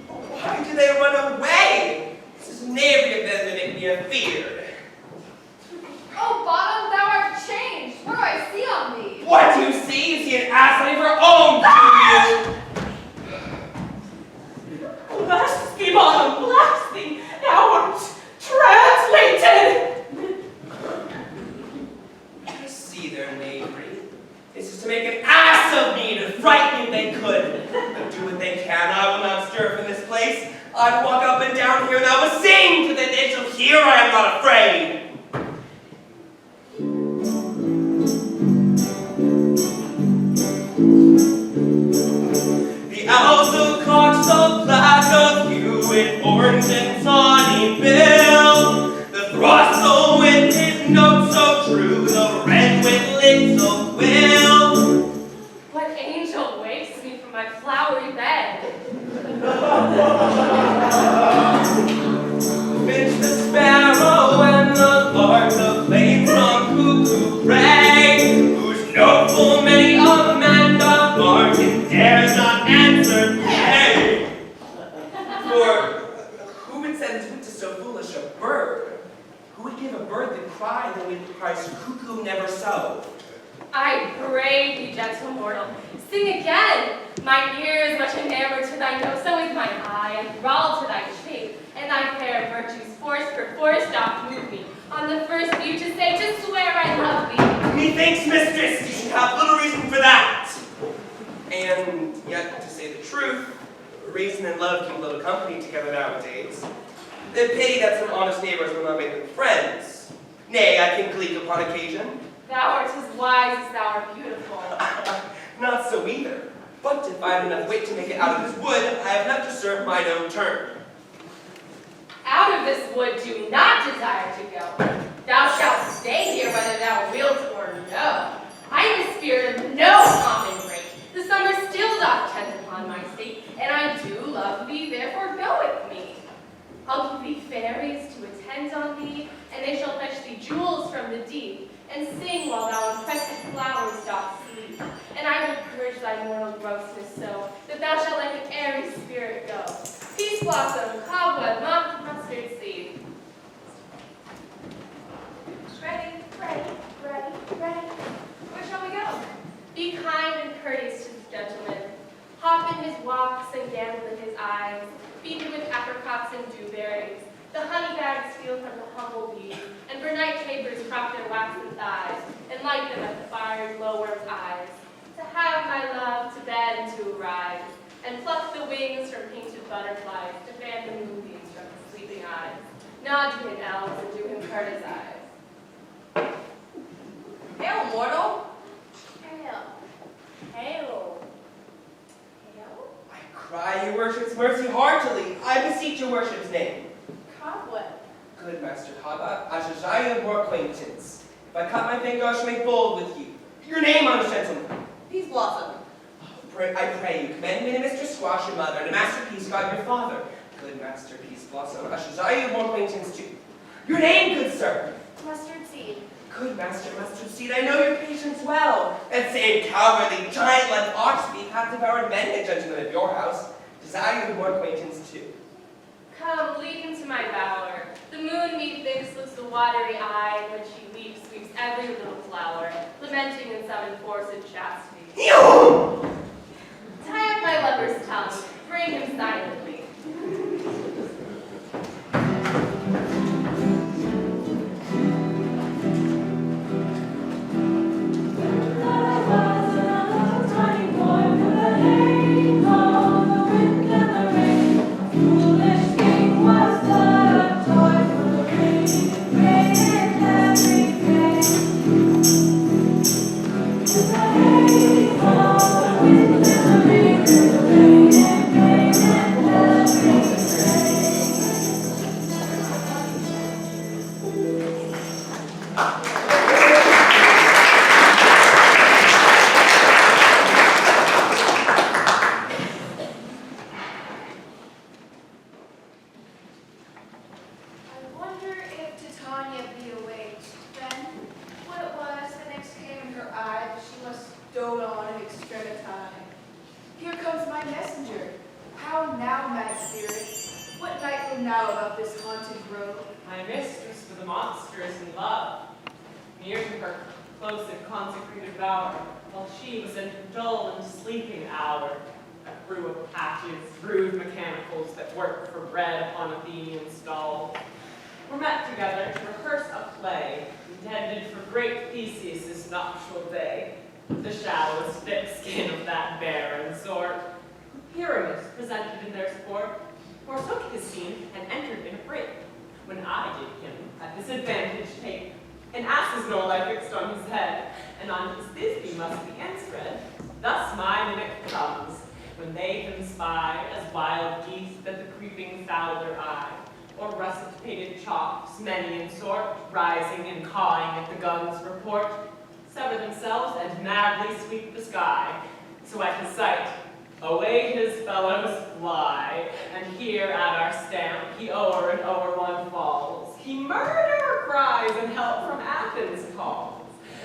Why do they run away? This is knavery of them to make me afeard. Oh, Bottom, thou art changed. What do I see on thee? What do you see? You see an ass on your own, do you? place, I'd walk up and down here and I would sing to the ditch of here I am not afraid. The owl so cocked, so black of hue, with orange and tawny bill. The thrush so with his note so true, the red with lips so will. What angel wakes me from my flowery bed? Finch the sparrow and the lark, the plain song cuckoo pray, whose note full many a man doth bark and dares not answer hey. For who would send to so foolish a bird? Who would give a bird the cry that would cries cuckoo never so? I pray thee, gentle mortal, sing again. Mine ear is much enamored to thy note, so is mine eye, enthralled to thy shape, and thy fair virtues perforce doth move me, on the first view to say, to swear I love thee. Methinks, mistress, you should have little reason for that. And yet, to say the truth, reason and love keep little company together nowadays. The pity that some honest neighbors will not make them friends. Nay, I can gleek upon occasion. Thou art as wise as thou art beautiful. Not so either. But if I have enough weight to make it out of this wood, I have enough to serve mine own turn. Out of this wood do not desire to go. Thou shalt stay here whether thou wilt or no. I am a spirit of no common break. The summer still doth tend upon my state, and I do love thee, therefore go with me. I'll give thee fairies to attend on thee, and they shall fetch thee jewels from the deep, and sing while thou in precious flowers dost sleep. And I will purge thy mortal grossness so, that thou shalt like an airy spirit go. Peace blossom, cobweb, mustard seed. Ready, ready, ready, ready. Where shall we go? Be kind and courteous to this gentleman. Hop in his walks and gamble in his eyes. Feed him with apricots and dewberries. The honey bags steal from the humble bee, and for night tapers crop their waxen thighs, and light them at the fiery glowworm's eyes. To have my love, to bed and to arise, and pluck the wings from painted butterflies, to fan the moonbeams from his sleeping eyes. Nod to him, elves, and do him courtesy. Hail, mortal. Hail. Hail. Hail? I cry your worship's mercy heartily. I beseech your worship's name. Cobweb. Good Master Haba, I shall desire you more acquaintance. If I cut my finger, I shall make bold with you. Your name, honest gentleman. Peace blossom. I pray you, commend me to Mr. Squash, your mother, and to Master Peace God, your father. Good Master Peace Blossom, I shall desire you more acquaintance too. Your name, good sir. Mustard seed. Good Master Mustard Seed, I know your patience well. That same cowardly, giant-like ox-beak hath devoured many a gentleman of your house. Desire you more acquaintance too. Come, lead him to my bower. The moon, methinks, looks the watery eye, when she weeps, weeps every little flower, lamenting in some enforced chastity. Tie up my lover's tongue, bring him silently. forsook his scene, and entered in a fray. When I did him at disadvantage take, an ass's knoll I fixed on his head, and on his thisbe must the end spread. Thus my mimic comes, when they him spy, as wild geese that the creeping fowler eye, or russet-pated chops, many in sort, rising and cawing at the gun's report, sever themselves and madly sweep the sky. So at his sight, away his fellows fly, and here at our stamp he o'er and o'er one falls. He murder cries and help from Athens calls.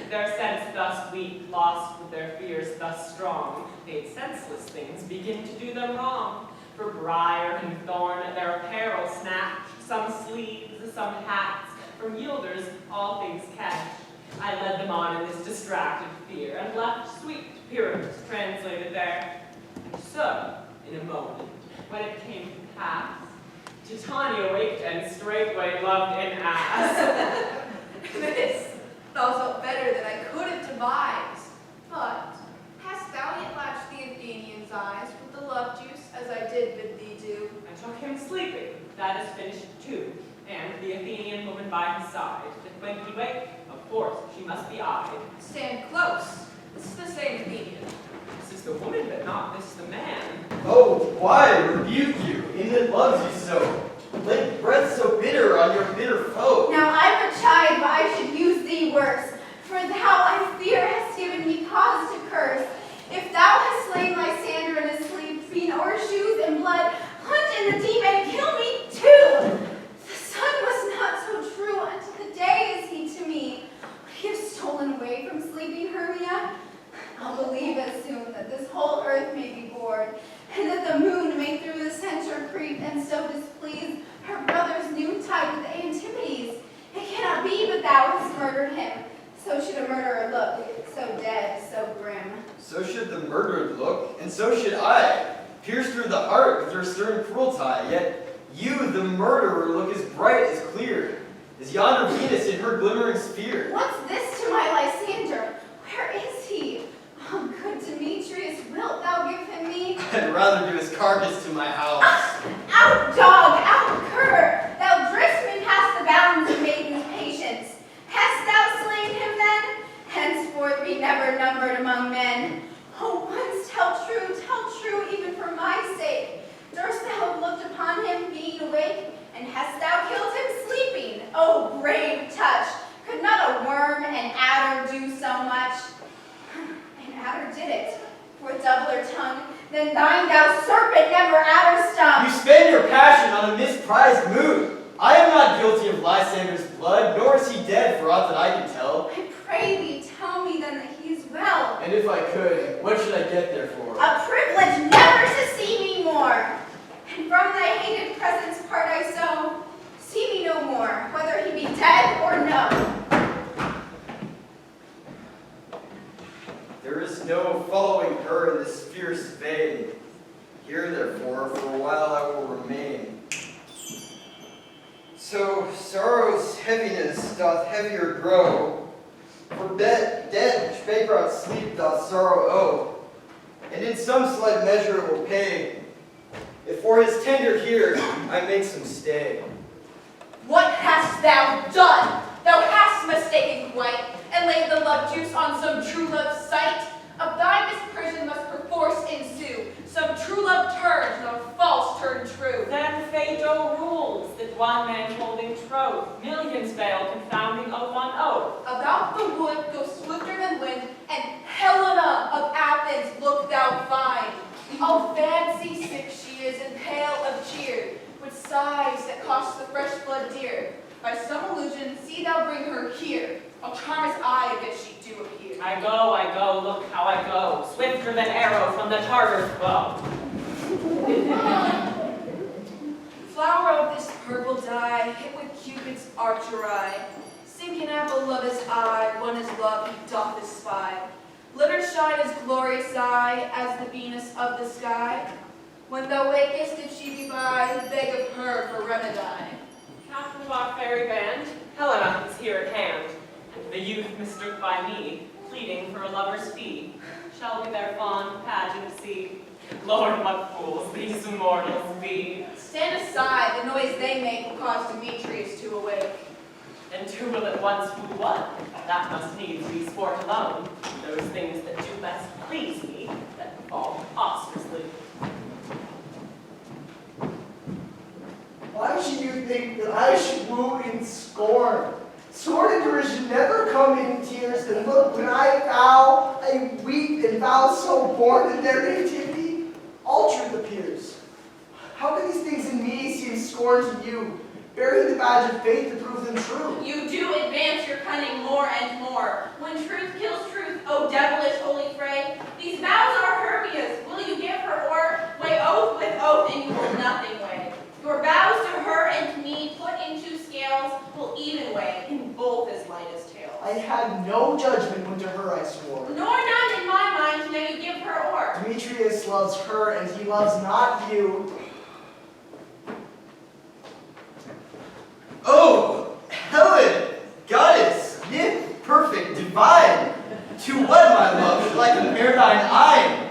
Their sense thus weak, lost with their fears thus strong, made senseless things begin to do them wrong. For briar and thorn their apparel snatched, some sleeves, some hats, from yielders all things catched. I led them on in this distracted fear, and left sweet pyramids translated there. So, in a moment, when it came to pass, Titania waked and straightway loved an ass. This thou felt better than I could have devised. But hast thou yet latched the Athenian's eyes with the love juice, as I did bid thee do? I took him sleeping, that is finished too, and the Athenian woman by his side, that when he waked, of course, she must be eyed. Stand close. This is the same Athenian. This is the woman, but not this the man. Oh, why rebuke you, in that loves you so? Lay breath so bitter on your bitter foe. Now I would chide, but I should use thee worse. For thou, I fear, hast given me cause to curse. If thou hast slain Lysander in his sleep, been o'er shoes and blood, plunge in the deep and kill me too. The sun was not so true unto the day is he to me. Would he have stolen away from sleeping Hermia? I'll believe as soon that this whole earth may be bored, and that the moon may through the center creep, and so displease her brother's noontide with Antipodes. It cannot be but thou hast murdered him. So should a murderer look, so dead, so grim. So should the murdered look, and so should I, pierced through the heart with your stern cruelty. Yet you, the murderer, look as bright as clear, as yonder Venus in her glimmering sphere. What's this to my Lysander? Where is he? Oh, good Demetrius, wilt thou give him me? I'd rather give his carcass to my house. Out, dog, out, cur! Thou drift'st me past the bounds of maiden's patience. Hast thou slain him then? Henceforth be never numbered among men. Oh, once tell true, even for my sake. Durst thou have looked upon him being awake, and hast thou killed him sleeping? Oh, brave touch! Could not a worm and adder do so much? And adder did it, for a doubler tongue than thine, thou serpent, never adder stung. You spend your passion on a misprized mood. I am not guilty of Lysander's blood, nor is he dead for aught that I can tell. I pray thee, tell me then that he is well. And if I could, what should I get there for? A privilege never to see me more. And from thy hated presence part I so. See me no more, whether he be dead or no. There is no following her in this fierce vein. Here, therefore, for a while I will remain. So sorrow's heaviness doth heavier grow, for debt which bankrupt sleep doth sorrow owe, and in some slight measure it will pay, if for his tender here I make some stay. What hast thou done? Thou hast mistaken quite, and laid the love juice on some true love's sight. Of thy misprision must perforce ensue. Some true love turned, nor false turned true. Then fate rules that one man holding troth, millions fail confounding of one oath. About the wood go swifter than wind, and Helena of Athens look thou find. All fancy sick she is, and pale of cheer, with sighs that cost the fresh blood dear. By some illusion, see thou bring her here. I'll charm his eye if she do appear. I go, look how I go, swifter than arrow from the Tartar's bow. Flower of this purple dye, hit with Cupid's archer eye, sinking apple of his eye, one his love he doth espy. Let her shine his glorious eye, as the Venus of the sky. When thou wakest, if she be by, beg of her for remedy. Captain of our fairy band, Helena is here at hand, and the youth mistook by me, pleading for a lover's fee. Shall we their fond pageant see? Lord, what fools these immortals be! Stand cause Demetrius to awake. And two will at once woo one. That must needs be sport alone. Those things that do best please me, that fall auspiciously. Why should you think that I should woo in scorn? Scorn and derision never come in tears, and look, when I vow, I weep and vow so born in their nativity, all truth appears. How can these things in me seem scorn to you, bearing the badge of faith to prove them true? You do advance your cunning more and more. When truth kills truth, O devilish holy fray, these vows are Hermia's. Will you give her or weigh oath with oath, and you will nothing weigh? Your vows to her and to me, put into scales, will even weigh in both as light as tails. I had no judgment when to her I swore. Nor none in my mind, now you give her or. Demetrius loves her, and he loves not you. Oh, Helen, goddess, nymph, perfect, divine. To what, my love, shall I compare thine eye?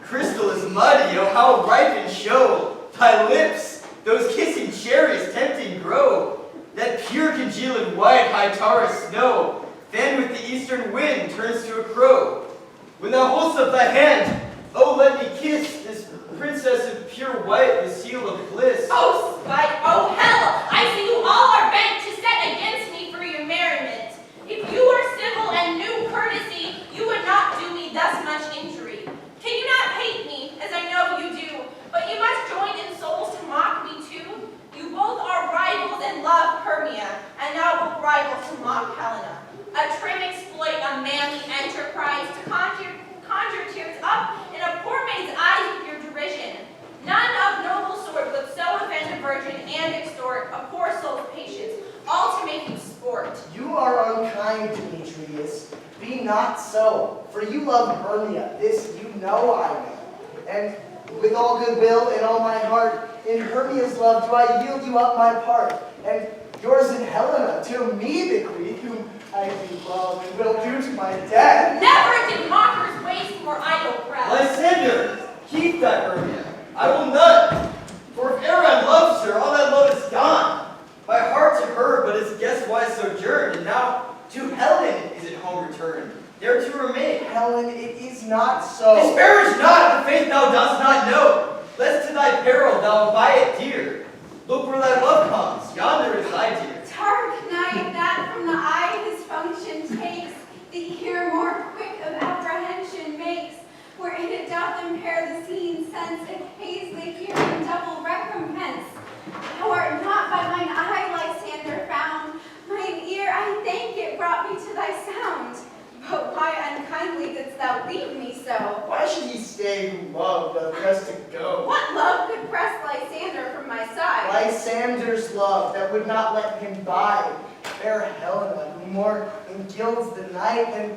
Crystal is muddy, oh how ripe in show. Thy lips, those kissing cherries tempting grow. That pure congealed white high Tara snow, fanned with the eastern wind, turns to a crow. When thou holdst up thy hand, oh let me kiss this princess of pure white, the seal of bliss. Oh spite, oh hell, I see you all are bent to set against me for your merriment. If you were civil and knew courtesy, you would not do me thus much injury. Can you not hate me, as I know you do, but you must join in souls to mock me too? You both are rivals in love, Hermia, and now both rivals to mock Helena. A trim exploit, a manly enterprise, to conjure tears up in a poor maid's eyes with your derision. None of noble sort would so offend a virgin and extort a poor soul's patience, all to make you sport. You are unkind, Demetrius. Be not so, for you love Hermia. This you know I know. And with all goodwill and all my heart, in Hermia's love do I yield you up my part, and yours in Helena to me bequeath, whom I do love and will do to my death. Never did mockers waste for idle breath. Lysander, keep that Hermia. I will not. For if e'er I loved her, all that love is gone. My heart to her but is guest-wise sojourned, and now to Helen is it home returned, there to remain. Helen, it is not so. Disparage not the faith thou dost not know, lest to thy peril thou buy it dear. Look where thy love comes, yonder is thy dear. Dark night that from the eye his function takes, the ear more quick of apprehension makes, wherein it doth impair the seeing sense, and pays the hearing double recompense. Thou art not by mine eye, Lysander, found, mine ear, I thank it, brought me to thy sound. But why unkindly didst thou leave me so? Why should he stay who loved, but pressed to go? What love could press Lysander from my side? Lysander's love that would not let him bide. Fair Helena, who more engilds the night than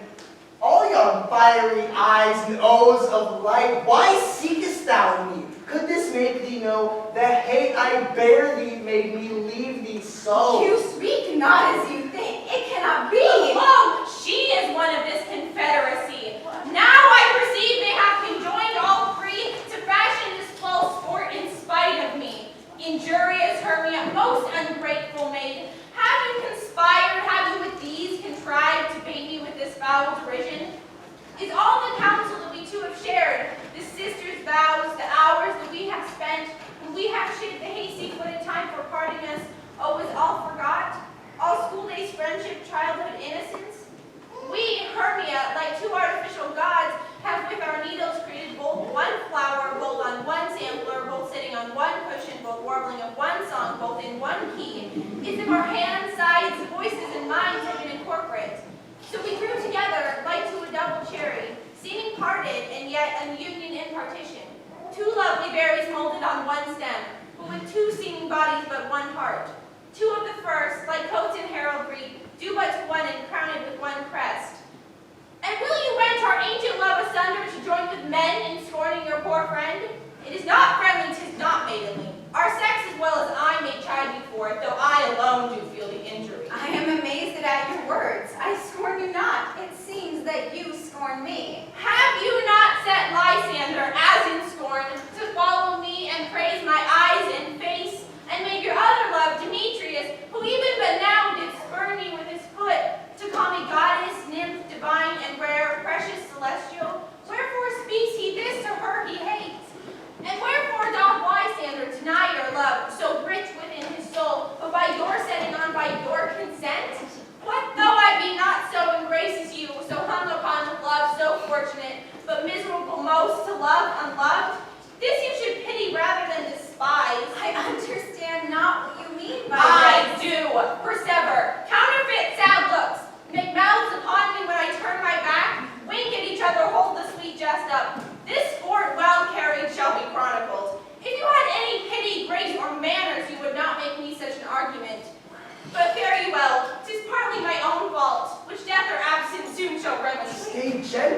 all yon fiery eyes and O's of light. Why seekest thou me? Could this make thee know the hate I bear thee made me leave thee so? You speak not as you think. It cannot be. Oh, she is one of this confederacy. Now I perceive they have conjoined all three to fashion this false sport in spite of me. Injurious Hermia, most ungrateful maid, have you conspired, have you with these contrived to bait me with this foul derision? Is all the counsel that we two have shared, the sisters' vows, the hours that we have spent, when we have shaped the hasty-footed time for parting us, oh, is all forgot? All school days, friendship, childhood, innocence? We, Hermia, like two artificial gods, have with our needles created both one flower, both on one sampler, both sitting on one cushion, both warbling of one song, both in one key, as if our hands, sides, voices, and minds had been incorporate. So we grew together, like to a double cherry, seeming parted, and yet a union in partition. Two lovely berries molded on one stem, but with two seeming bodies but one heart. Two of the first, like coats in heraldry, do but to one and crown it with one crest. And will you rent our ancient love asunder to join with men in scorning your poor friend? It is not friendly, 'tis not maidenly. Our sex as well as I may chide you for it, though I alone do feel the injury. I am amazed at your words. I scorn you not. It seems that you scorn me. Have you not set Lysander, as in scorn, to follow me and praise my eyes and face, and made your other love, Demetrius,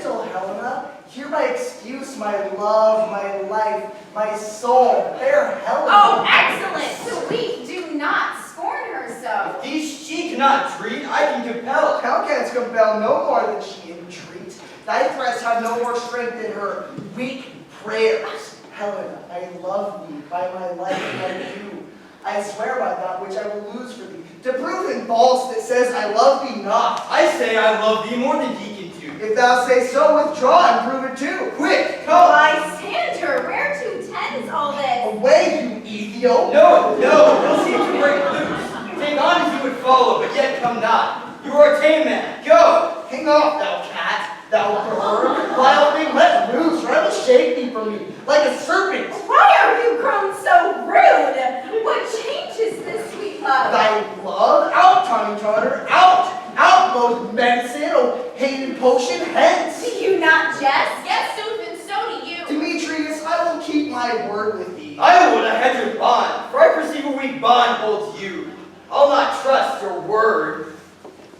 gentle Helena, hear my excuse, my love, my life, my soul, fair Helena. Oh, excellent! Sweet, do not scorn her so. These she cannot treat, I can compel. Thou canst compel no more than she entreat. Thy threats have no more strength than her weak prayers. Helena, I love thee by my life and I do. I swear by that which I will lose for thee, to prove in false that says I love thee not. I say I love thee more than he can do. If thou say so, withdraw and prove it too. Quick, come! Lysander, where to tends all this? Away, you Ethiop! No, you'll seem to break loose. Take on as you would follow, but yet come not. You are a tame man. Go! Hang off, thou cat, thou bird, vile thing, let loose, or I will shake thee from me, like a serpent. Why are you grown so rude? What changes this sweet love? Thy love, out, Tommy Trotter, out! Out, both medicine, oh hated potion, hence! Do you not jest? Yes, sooth, and so do you. Demetrius, I will keep my word with thee. I would have had your bond, for I perceive a weak bond holds you. I'll not trust your word.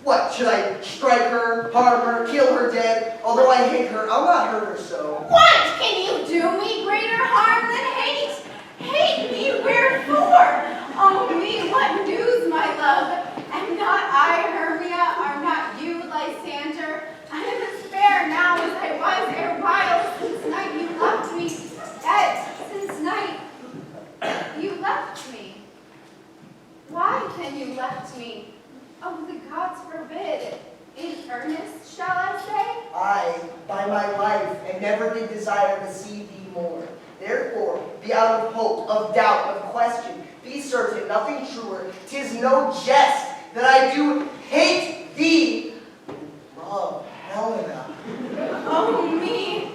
What, should I strike her, harm her, kill her dead? Although I hate her, I'll not hurt her so. What? Can you do me greater harm than hate? Hate me wherefore? Oh me, what news, my love? Am not I Hermia? Are not you Lysander? I am as fair now as I was erewhile, since night you left me. Yet, since night you left me. Why can you left me? Oh, the gods forbid. In earnest, shall I say? I, by my life, and never did desire to see thee more. Therefore, be out of hope, of doubt, of question. Be certain, nothing truer. 'Tis no jest that I do hate thee. Love, Helena. Oh, me.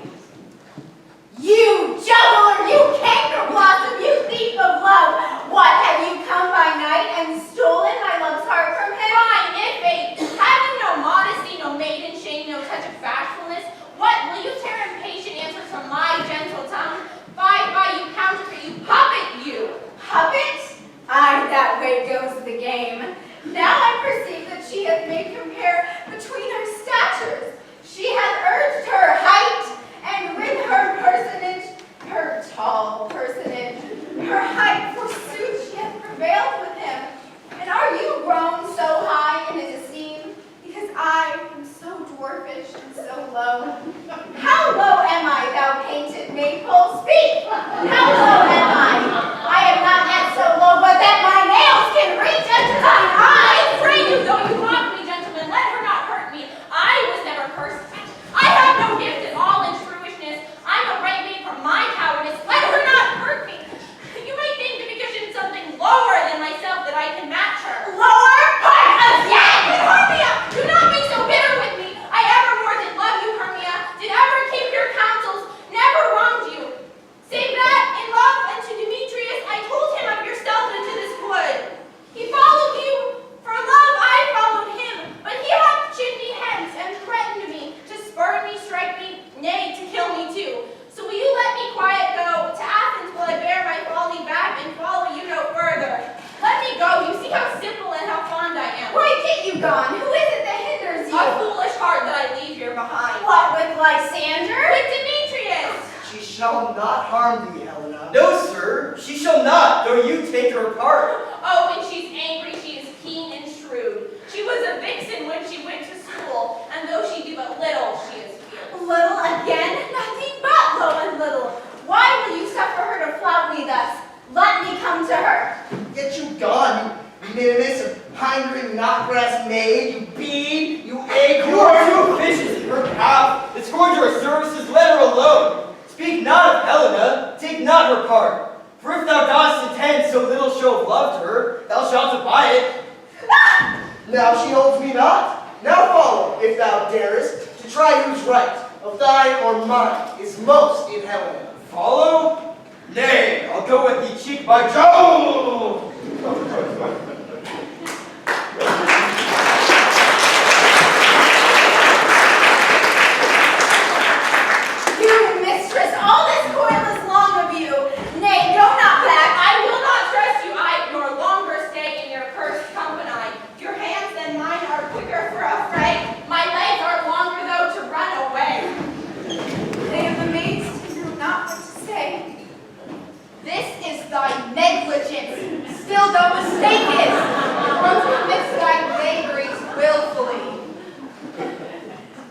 You juggler, you canker blossom, you thief of love. What, have you come by night and stolen my love's heart from him? Fine, if a having no modesty, no maiden shame, no touch of bashfulness, what will you tear impatient answers from my gentle tongue? Fie, you counterfeit, you puppet, you! Puppet? Aye, that way goes the game. Now I perceive that she hath made compare between our statures. She hath urged her height, and with her personage, her tall personage, her height forsooth, she hath prevailed with him. And are you grown so high in his esteem? Because I am so dwarfish and so low. How low am I, thou painted maypole? Speak! How low am I? I am not yet so low, but that my nails can reach unto thine eyes. Pray you, though you mock me, gentlemen, let her not hurt me. I was never cursed. I have no gift at all in truishness. I'm a right maid for my cowardice. Let her not hurt me. You may think that because she's something lower than myself that I can match her. Lower? Part again! Hermia, do not be so bitter with me. I ever more did love you, Hermia. Did ever keep your counsels, never wronged you. Save that, in love unto Demetrius, I told him of yourself into this wood. He followed you, for love I followed him, but he hath chid me hence and threatened me to spurn me, strike me, nay, to kill me too. So will you let me quiet go? To Athens will I bear my folly back and follow you no further. Let me go, you see how simple and how fond I am. Why get you gone? Who is it that hinders you? A foolish heart that I leave here behind. What, with Lysander? With Demetrius! She shall not harm thee, Helena. No, sir, she shall not, though you take her part. Oh, when she's angry, she is keen and shrewd. She was a vixen when she went to school, and though she do but little, she is fierce. Little again? Nothing but low and little. Why will you suffer her to flout me thus? Let me come to her. Get you gone, you minimus of hindering knotgrass maid, you bead, you egg You are two fishes in her path. That scorns your services, let her alone. Speak not of Helena, take not her part. For if thou dost intend so little show of love to her, thou shalt abide it. Now she holds me not. Now follow, if thou darest, to try whose right, of thine or mine, is most in Helena. Follow? Nay, I'll go with thee cheek by Jove! You, mistress, all this coil is long of you. Nay, go not back. I will not trust you, I nor longer stay in your cursed company. Your hands than mine are quicker for a fray. My legs are longer, though, to run away. still thou mistakest, or commits thy vagaries willfully.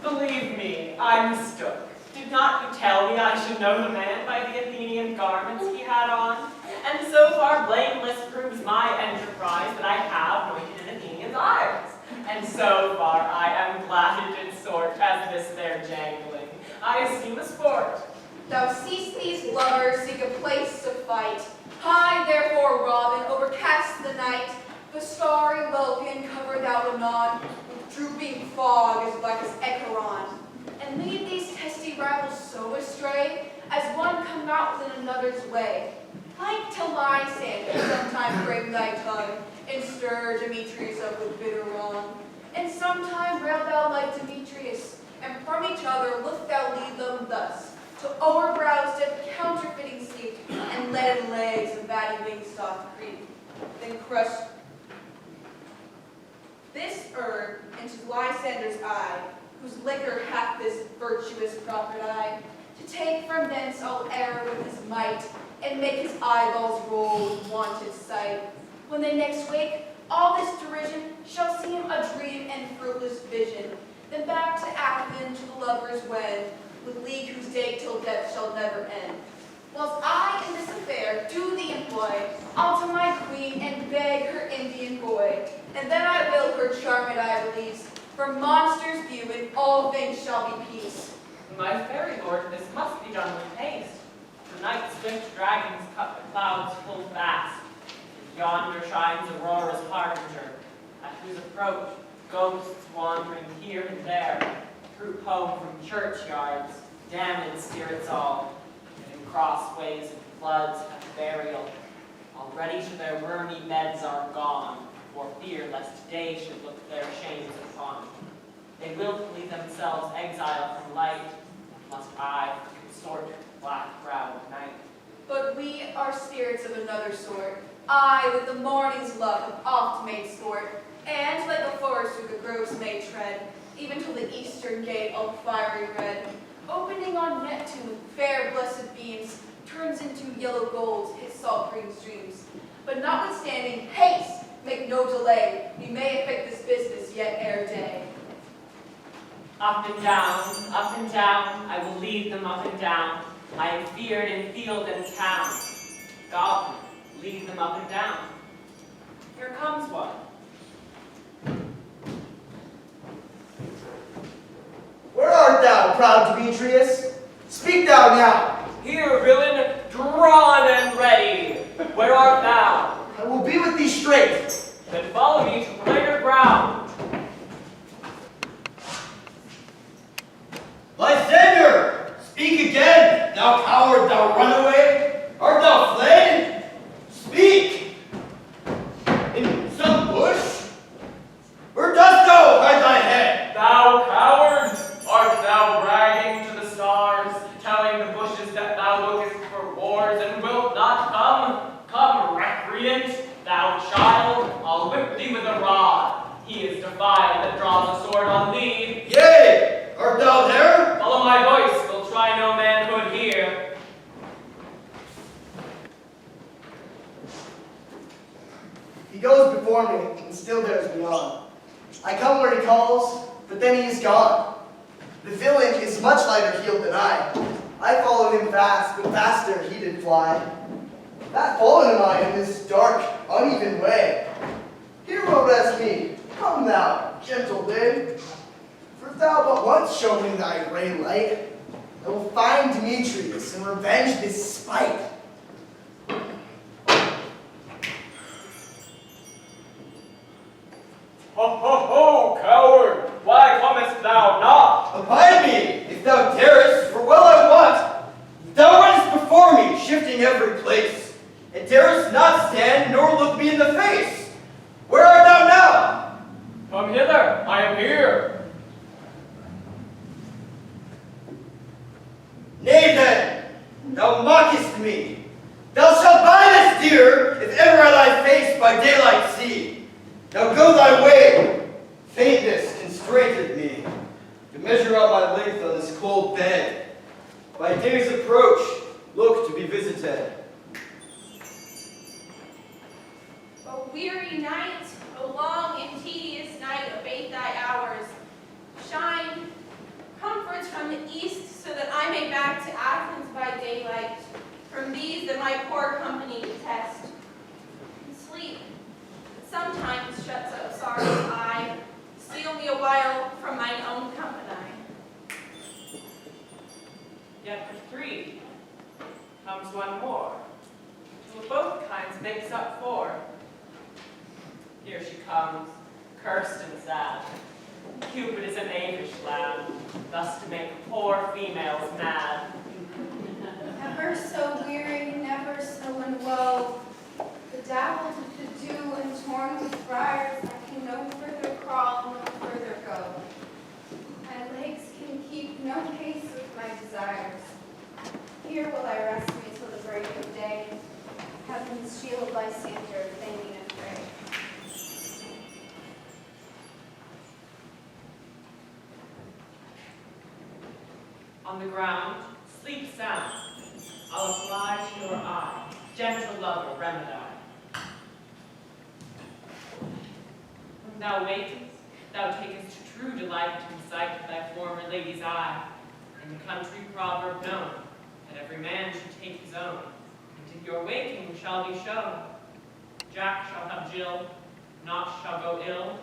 Believe me, I mistook. Did not you tell me I should know the man by the Athenian garments he had on? And so far blameless proves my enterprise that I have anointed an Athenian's eyes. And so far I am glad it did sort as this their jangling. I esteem a sport. Thou seest these lovers seek a place to fight. High, therefore, Robin, overcast the night. The starry welkin cover thou anon with drooping fog as black as Echaron. And lead these testy rivals so astray as one come not within another's way. Like to Lysander, sometime break thy tongue and stir Demetrius up with bitter wrong. And sometime rail thou like Demetrius, and from each other look thou lead them thus, to o'erbrows dip counterfeiting sleep, and leaden legs and batty wings soft creep. Then crush this herb into Lysander's eye, whose liquor hath this virtuous prophet eye, to take from thence all error with his might, and make his eyeballs roll with wonted sight. When they next wake, all this derision shall seem a dream and fruitless vision. Then back to Athens to the lovers wed, with league whose day till death shall never end. Whilst I in this affair do thee employ, I'll to my queen and beg her Indian boy, and then I will her charmed eye release, for monsters view and all things shall be peace. My fairy lord, this must be done with haste. Tonight swift dragons cut the clouds full fast. Yonder shines Aurora's harbinger, at whose approach ghosts wandering here and there, troop home from churchyards, damned spirits all, and in crossways and floods have burial. Already to their wormy beds are gone, for fear lest day should look their shames upon. They willfully themselves exile from light, must I consort black-browed night. But we are spirits of another sort. I, with the morning's love, have oft made sport, and like a forest through the groves may tread, even till the eastern gate all fiery red, opening on Neptune with fair blessed beams, turns into yellow gold his salt green streams. But notwithstanding, haste, make no delay, we may effect this business yet ere day. Up and down, I will lead them up and down. I am feared in field and town. Goblin, lead them up and down. Here comes one. Where art thou, proud Demetrius? Speak thou now. Here, villain, drawn and ready. Where art thou? I will be with thee straight. Then follow me to greater ground. Lysander, speak again, thou coward, thou runaway. Art thou fled? Speak. In some bush? Where dost thou hide thy head? Thou coward, art thou bragging to the stars, telling the bushes that thou lookest for wars and wilt not come? Come, recreant, thou child, I'll whip thee with a rod. He is defiled that draws a sword on thee. Yea, art thou there? Follow my voice, we'll try no manhood here. He goes before me, and still dares beyond. I come where he calls, but then he is gone. The villain is much lighter heeled than I. I followed him fast, but faster he did fly. That fallen am I in this dark, uneven way. Here will rest me. Come thou, gentle babe. For thou but once show me thy ray light. I will find Demetrius and revenge this spite. Ho, ho, ho, coward! Why comest thou not? Abide me, if thou darest, for well I wot. Thou runnest before me, shifting every place, and darest not stand nor look me in the face. Where art thou now? Come hither, I am here. Nay then, thou mockest me. Thou shalt buy this dear, if ever I thy face by daylight see. Now go thy way, O weary night, O long and tedious night, abate thy hours. Shine comforts from the east, so that I may back to Athens by daylight, from these that my poor company detest. And sleep, that sometimes shuts up sorrow's eye, steal me a while from mine own company. Yet for three comes one more, who of both kinds makes up four. Here she comes, cursed and sad. Cupid is a knavish lad, thus to make poor females mad. Never so weary, never so in woe. Bedabbled with the dew and torn with briars, I can no further crawl, no further go. My legs can keep no pace with my desires. Here will I rest me till the break of day. Heaven's shield Lysander, thinking and pray. On the ground, sleep sound. I'll fly to your eye, gentle lover, remedy. When thou wakest, thou takest true delight in sight of thy former lady's eye. In the country proverb known, that every man should take his own, and in your waking shall be shown. Jack shall have Jill, naught shall go ill,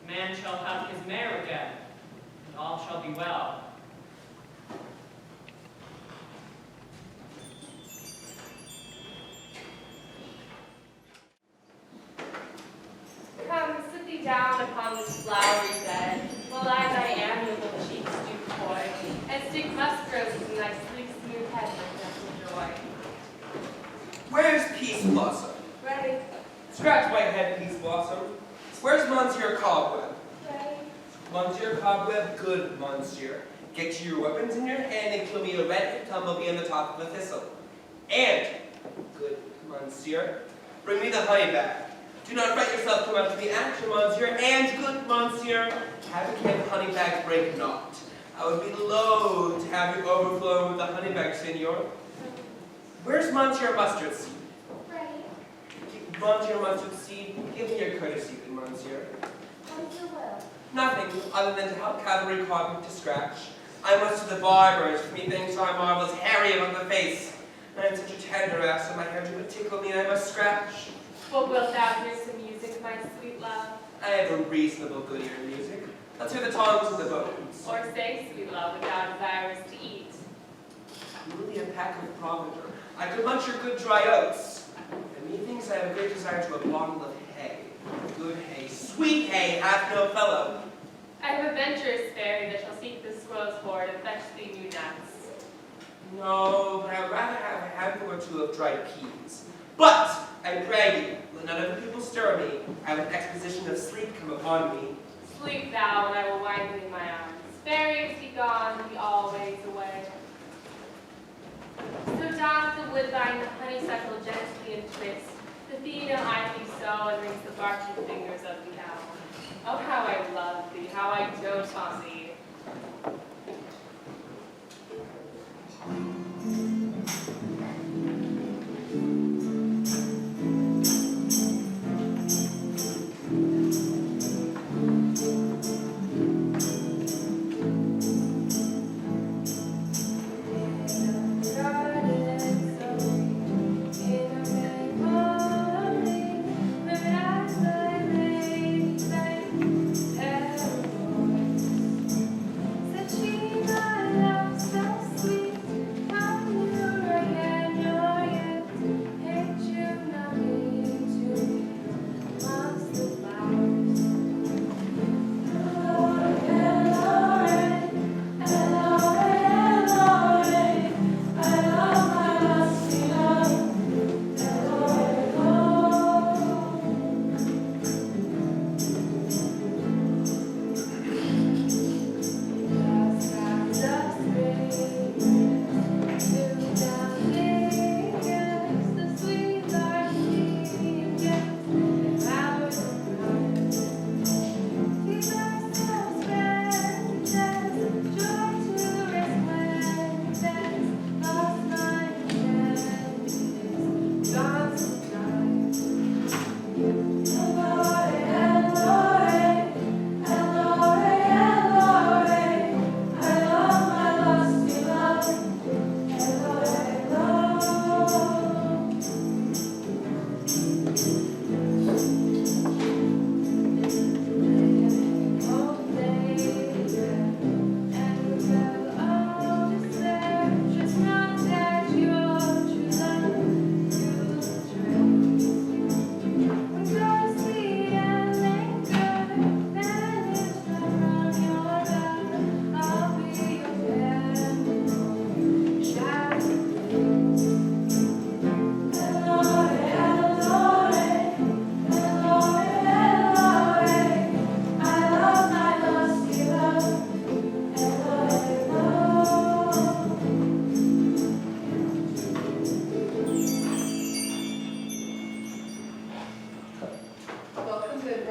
man shall have his mare again, and all shall be well. Come, sit thee down upon this flowery bed, while I thy amiable cheeks do coy, and stick musk roses in thy sleek smooth head, my gentle joy. Where's Peace Blossom? Ready, Scratch white head, Peace Blossom. Where's Monsieur Cobweb? ready. Monsieur Cobweb, good Monsieur. Get your weapons in your hand and kill me a red tumblebee on the top of a thistle. And, good Monsieur, bring me the honey bag. Do not fret yourself, come up to the action, Monsieur. And, good Monsieur, have a can of honey bag, break not. I would be loath to have you overflow with the honey bag, Senor. Where's Monsieur Mustard Seed? Ready. Monsieur Mustard Seed, give me your courtesy, good Monsieur. What's your will? Nothing other than to help cavalry cog to scratch. I must to the barber's, for methinks I'm marvelous hairy about the face. And I have such a tender ass that my hair do but tickle me and I must scratch. Well, wilt thou hear some music, my sweet love? I have a reasonable good ear in music. Let's hear the tongues and the bones. Or say, sweet love, what thou desirest to eat? Really a pack of provender. I could munch your good dry oats. And methinks I have a great desire to a bottle of hay. Good hay, sweet hay, hath no fellow. I have a venturous fairy that shall seek the squirrel's hoard and fetch thee new nuts. No, but I would rather have a handful or two of dried peas. But, I pray you, let none of the people stir me. I have an exposition of sleep come upon me. Sleep thou, and I will wind thee in my arms. Fairies, be gone, be always away. So doth the woodbine the honeysuckle gently entwist, the Athena eyes thee so, and rings the barking fingers of the owl. Oh, how I love thee, how I dote on thee.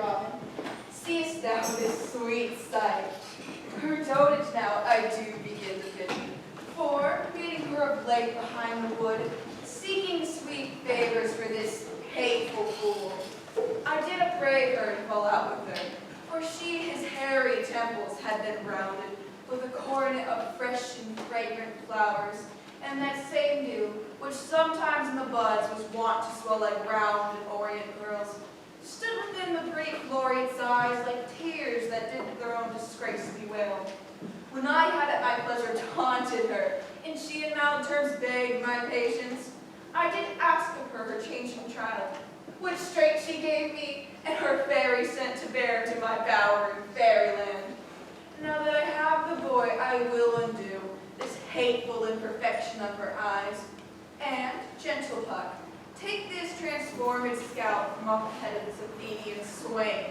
Robin, seest thou this sweet sight? Her dotage now I do begin to pity, for, meeting her of late behind the wood, seeking sweet favors for this hateful fool, I did upbraid her to fall out with her, for she his hairy temples had been rounded with a coronet of fresh and fragrant flowers, and that same dew, which sometimes in the buds was wont to swell like round and orient girls, stood within the pretty Florian's eyes like tears that did their own disgrace bewail. When I had at my pleasure taunted her, and she in mild terms begged my patience, I did ask of her changing child, which straight she gave me, and her fairy sent to bear to my bower in fairyland. Now that I have the boy, I will undo this hateful imperfection of her eyes. And, gentle Puck, take this transformed scalp from off the head of this Athenian swain,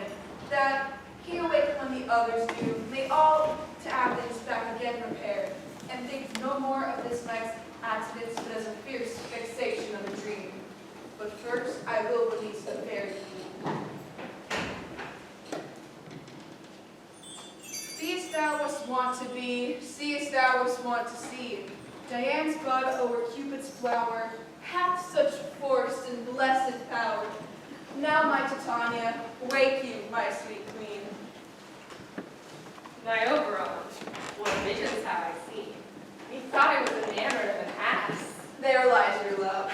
that he awake when the others do, may all to Athens back again repaired, and think no more of this night's accidents but as a fierce vexation of a dream. But first I will release the fair queen. Beest thou wast wont to be, seest thou wast wont to see. Diane's bud o'er Cupid's flower hath such force and blessed power. Now, my Titania, wake you, my sweet queen. My Oberon, what visions have I seen? Methought I was enamored of an ass. There lies your love.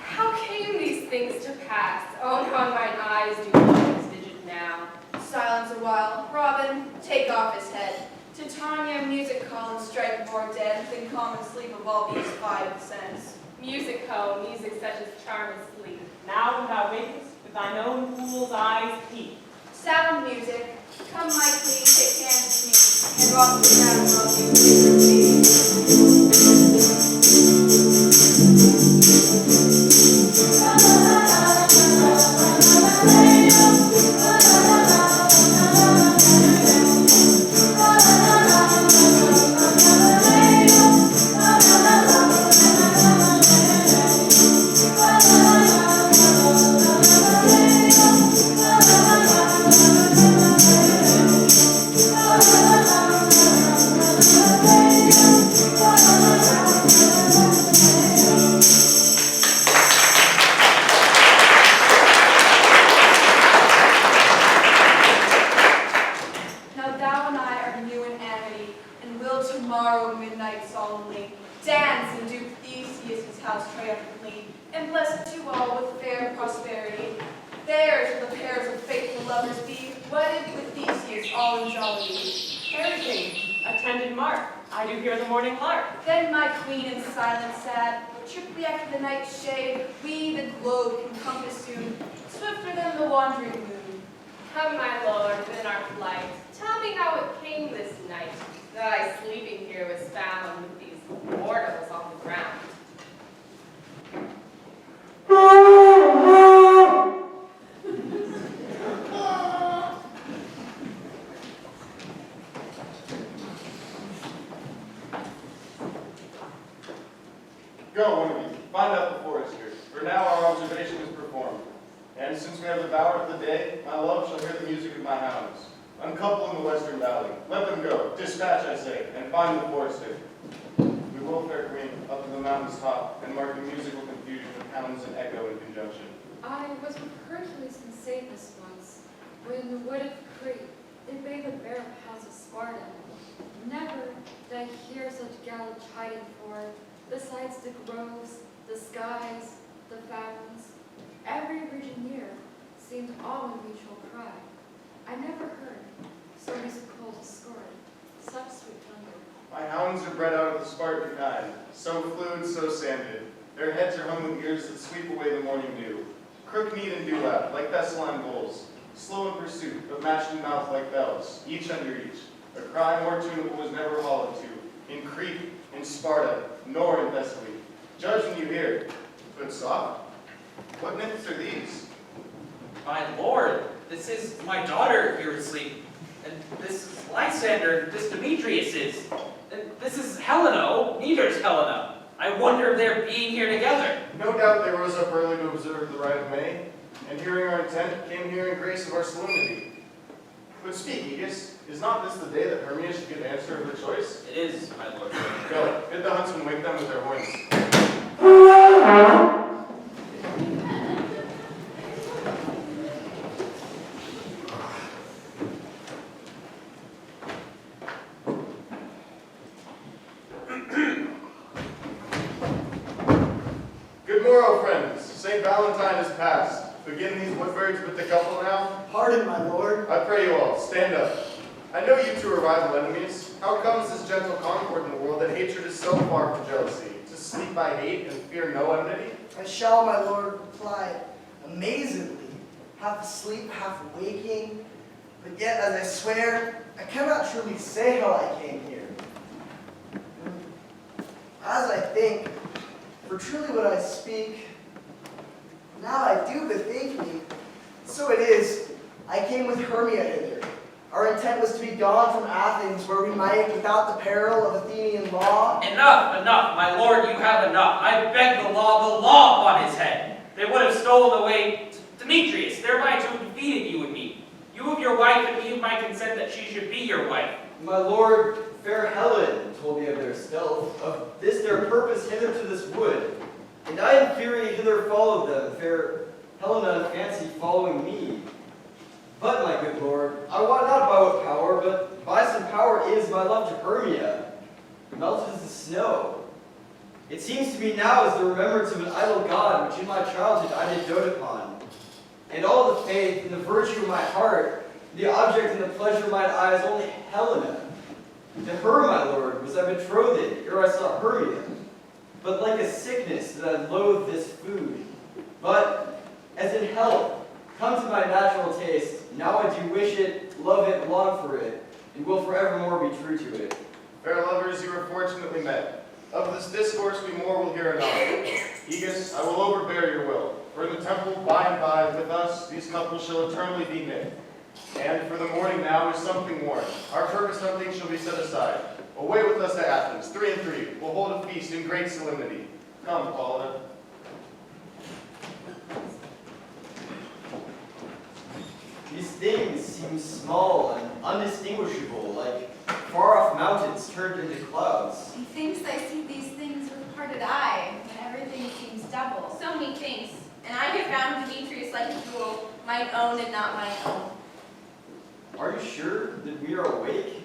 How came these things to pass? Oh, how mine eyes do close digit now. Silence a while. Robin, take off his head. Titania, music call and strike more dead than common sleep of all these 5 sense. Music ho, music such as charm and sleep. Now when thou wakest, with thine own fool's eyes peep. Sound music, come my queen, take hands with me, and rock the shadow of you with Then, my queen in silence sad, trip we after the night's shade, we the globe can compass soon, swifter than the wandering moon. Come, my lord, within our flight. Tell me how it came this night that I sleeping here was found with these mortals on the ground. Go, one of you, find out the forester, for now our observation is performed. And since we have the bower of the day, my love shall hear the music of my hounds. Uncouple in the western valley. Let them go, dispatch, I say, and find the forester. We will, fair queen, up to the mountain's top, and mark the musical confusion of hounds and echo in conjunction. I was with Hercules and Satanus once, when in the wood of Crete they bade the bear of house of Sparta. Never did I hear such gallant chiding for, besides the groves, the skies, the fountains, every region near seemed all in mutual cry. I never heard so musical discord, such sweet thunder. My hounds are bred out of the Spartan kind, so fluid, so sanded. Their heads are hung with ears that sweep away the morning dew. Crook-kneed and dew-lapped, like Thessaline bulls, slow in pursuit, but matched in mouth like bells, each under each. A cry more tunable was never hollowed to, in Crete, in Sparta, nor in Thessaly. Judge when you hear it, but soft. What nymphs are these? My lord, this is my daughter here asleep, and this is Lysander, and this Demetrius is, and this is Helena, Neither's Helena. I wonder if they're being here together. No doubt they rose up early to observe the rite of May. and hearing our intent, came here in grace of our solemnity. But speak, Aegis, is not this the day that Hermia should give answer of her choice? It is, my lord. Go, bid the huntsmen wake them with their horns. Good morrow, friends. St. Valentine is past. Begin these woodbirds with the couple now? Pardon, my lord. I pray you all, stand up. I know you two are rival enemies. How comes this gentle concord in the world that hatred is so far from jealousy? To sleep by hate and fear no enmity? I shall, my lord, reply amazingly, half asleep, half waking, but yet, as I swear, I cannot truly say how I came here. As I think, for truly what I speak, now I do bethink me. So it is, I came with Hermia hither. Our intent was to be gone from Athens, where we might, without the peril of Athenian law. Enough, enough, my lord, you have enough. I beg the law upon his head. They would have stolen away Demetrius, thereby to have defeated you and me. You of your wife, and me of my consent that she should be your wife. My lord, fair Helen told me of their stealth, of this their purpose hither to this wood. And I in fury hither followed them, fair Helena in fancy following me. But, my good lord, I wot not by what power, but by some power is my love to Hermia, melted as the snow. It seems to me now as the remembrance of an idol god, which in my childhood I did dote upon. And all the faith and the virtue of my heart, the object and the pleasure of mine eyes, only Helena. To her, my lord, was I betrothed, ere I saw Hermia. But like a sickness that I loathe this food. But, as in health, come to my natural taste, now I do wish it, love it, long for it, and will forevermore be true to it. Fair lovers, you are fortunately met. Of this discourse we more will hear anon. Aegis, I will overbear your will. For in the temple, by and by, with us, these couples shall eternally be knit. And for the morning now is something worn. Our purpose nothing shall be set aside. Away with us to Athens, 3 and 3. We'll hold a feast in great solemnity. Come, Paulina. These things seem small and undistinguishable, like far-off mountains turned into clouds. Methinks I see these things with parted eye, when everything seems double. So many things, and I have found Demetrius like a jewel, mine own and not mine own. Are you sure that we are awake?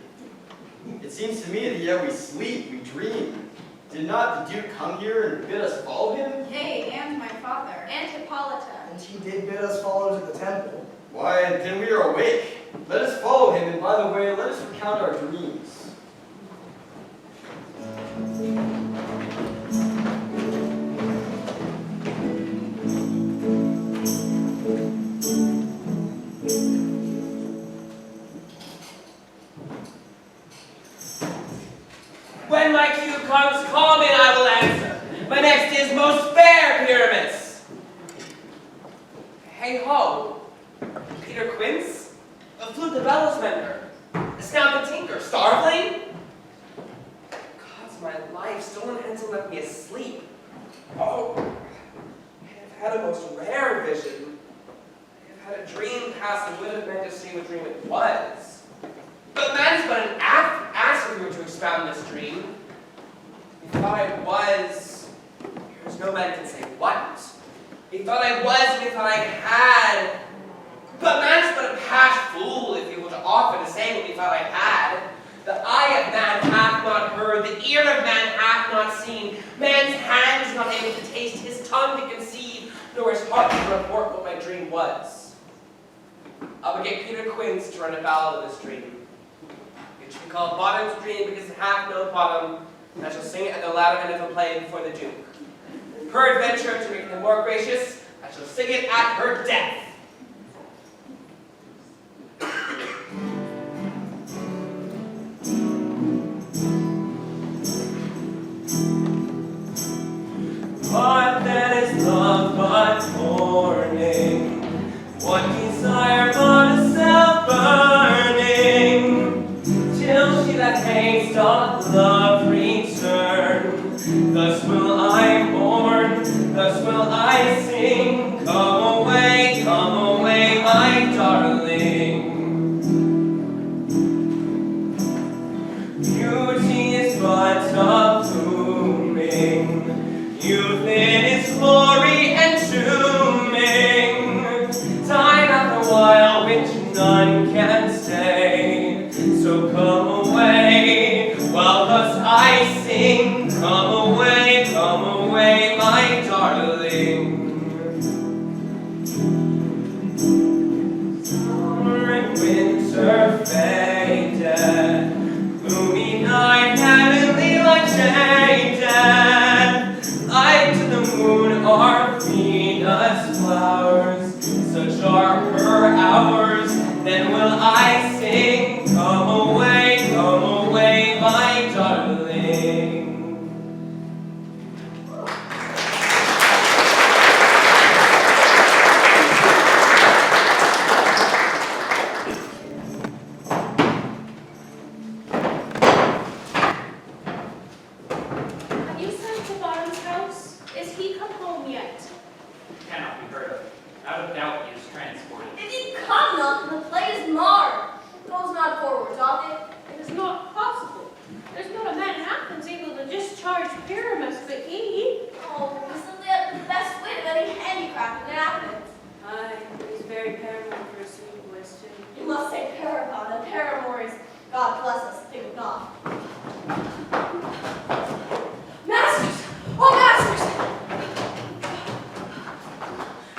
It seems to me that yet we sleep, we dream. Did not the Duke come here and bid us follow him? Yea, and my father. And Hippolyta. And he did bid us follow to the temple. Why, then we are awake. Let us follow him, and by the way, let us recount our dreams. When my cue comes, call me and I will answer. My next is most fair pyramids. Hey ho, Peter Quince, a flute the bellows mender, a snout the tinker, starveling. God's my life, stolen hens and left me asleep. Oh, I have had a most rare vision. I have had a dream past the wit of men to see what dream it was. But man is but an answer we were to expound this dream. He thought I was, there's no man can say what. He thought I was, and he thought I had. But man's but a past fool if he were to offer to say what he thought I had. The eye of man hath not heard, the ear of man hath not seen. Man's hand is not able to taste, his tongue to conceive, nor his heart to report what my dream was. I would get Peter Quince to run a ballad of this dream. It should be called Bottom's Dream because it hath no bottom, and I shall sing it at the latter end of the play before the Duke. Peradventure, to make him more gracious, I shall sing it at her death. What then is love but mourning? What desire but a self-burning? Till she that hates doth love return. Thus will I mourn, thus will I sing. Come away, my darling. Beauty is but a blooming, youth in its glory entombing. Time after while which none can stay. So come away, while thus I sing. Come away, my darling. Summer and winter faded, gloomy night, heavenly light shaded. Light to the moon are Venus' flowers, such are her hours. Then will I sing, come away, my darling. Have you sent to Bottom's house? Is he come home yet? Cannot be heard of. Out of doubt he is transported. If he come not, then the play is marred. Goes not forward, doth it? It is not possible. There's not a man in Athens able to discharge Pyramus but he. Oh, we simply have the best wit of any handicraft in Athens. Aye, but he's very paramour for a sweet voice too. You must say paragon, and paramour is, God bless us, think of not. Masters! Oh, masters!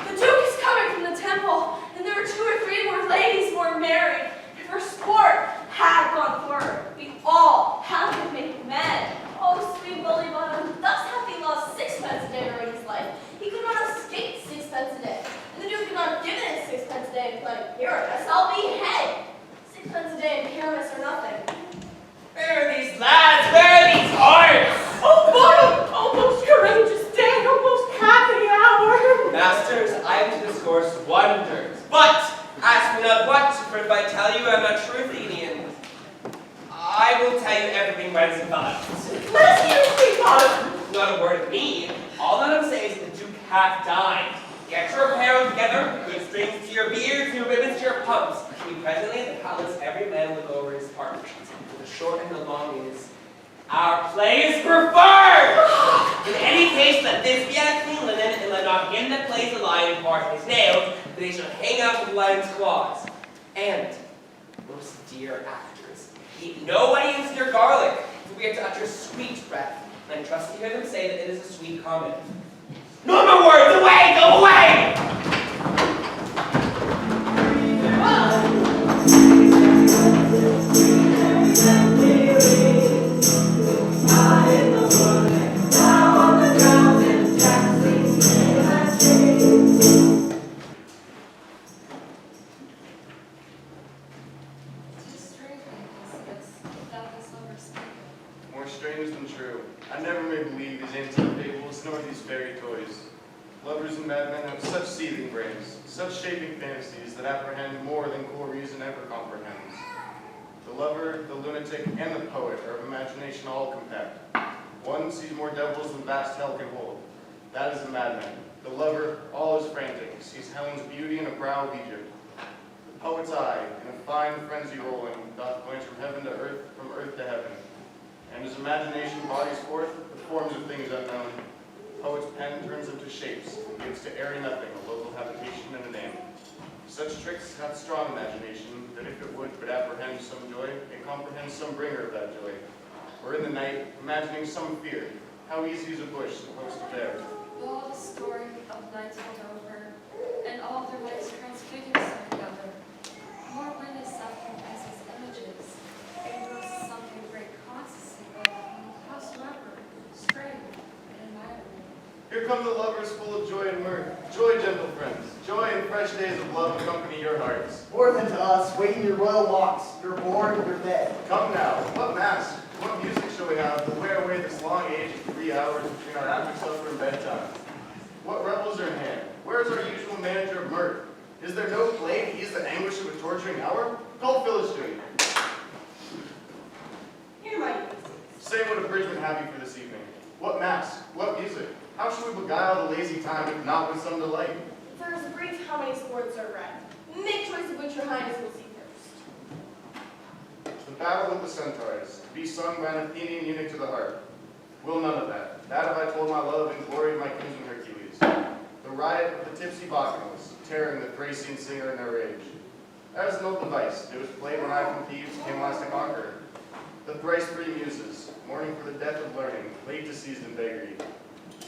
The Duke is coming from the temple, and there were 2 or 3 more ladies more married. If her sport had gone forward, we all had been made men. Oh, sweet bully bottom, thus hath he lost 6pence a day during his life. He could not have skate 6pence a day, and the Duke could not have given it 6pence a day to play Pyramus. I'll be head. 6pence a day in Pyramus or nothing. Where are these lads? Where are these hearts? Oh, bottom! Oh, most courageous day, oh, most happy hour! Masters, I am to discourse wonders, but ask me not what, for if I tell you I am a true Athenian, I will tell you everything when it's about. Let us hear you speak, bottom! Not a word of me. All that I'm saying is the Duke hath dined. Get your apparel together, good strings to your beards, your ribbons to your pumps. We presently at the palace, every man look over his part. The short and the long is, our play is preferred! In any case, let this be out of clean linen, and let not him that plays the lion part his nails, that he shall hang out with the lion's claws. And, most dear actors, eat no onions in your garlic, for we are to utter sweet breath, and trust to hear them say that it is a sweet comment. No more words! Away! Go away! More strange than true. I never may believe these ancient fables, nor these fairy toys. Lovers and madmen have such seething brains, such shaping fantasies that apprehend more than cool reason ever comprehends. The lover, the lunatic, and the poet are of imagination all compact. One sees more devils than vast hell can hold. That is the madman. The lover, all is frantic, sees Helen's beauty in a brow of Egypt. The poet's eye, in a fine frenzy rolling, doth glance from heaven to earth, from earth to heaven. And his imagination bodies forth the forms of things unknown. The poet's pen turns them to shapes, and gives to airy nothing a local habitation and a name. Such tricks hath strong imagination, that if it would but apprehend some joy, it comprehends some bringer of that joy. Or in the night, imagining some fear, how easy is a bush supposed to bear. All the story of nights told over, and all their lights transfigure some together. More witness something as his images, and grows something great constancy of howsoever, strange and admirable. Here come the lovers full of joy and mirth. Joy, gentle friends, joy in fresh days of love accompany your hearts. More than to us, waiting your royal walks, your board, your bed. Come now, what mass, what music shall we have to wear away this long age of 3 hours between our after supper and bedtime? What revels are in hand? Where is our usual manager of mirth? Is there no play to ease the anguish of a torturing hour? Call Philistine. Here, my Say what abridgment have you for this evening? What mass? What music? How shall we beguile the lazy time if not with some delight? For as brief how many sports are read? Make your highness will see first. The battle with the centaurs, to be sung by an Athenian eunuch to the harp. Will none of that. That have I told my love and glory of my kinsman Hercules. The riot of the tipsy bacchanals, tearing the Thracian singer in their rage. That is an old device. It was played when I from Thebes came last to conquer. The thrice three muses, mourning for the death of learning, late deceased in beggary.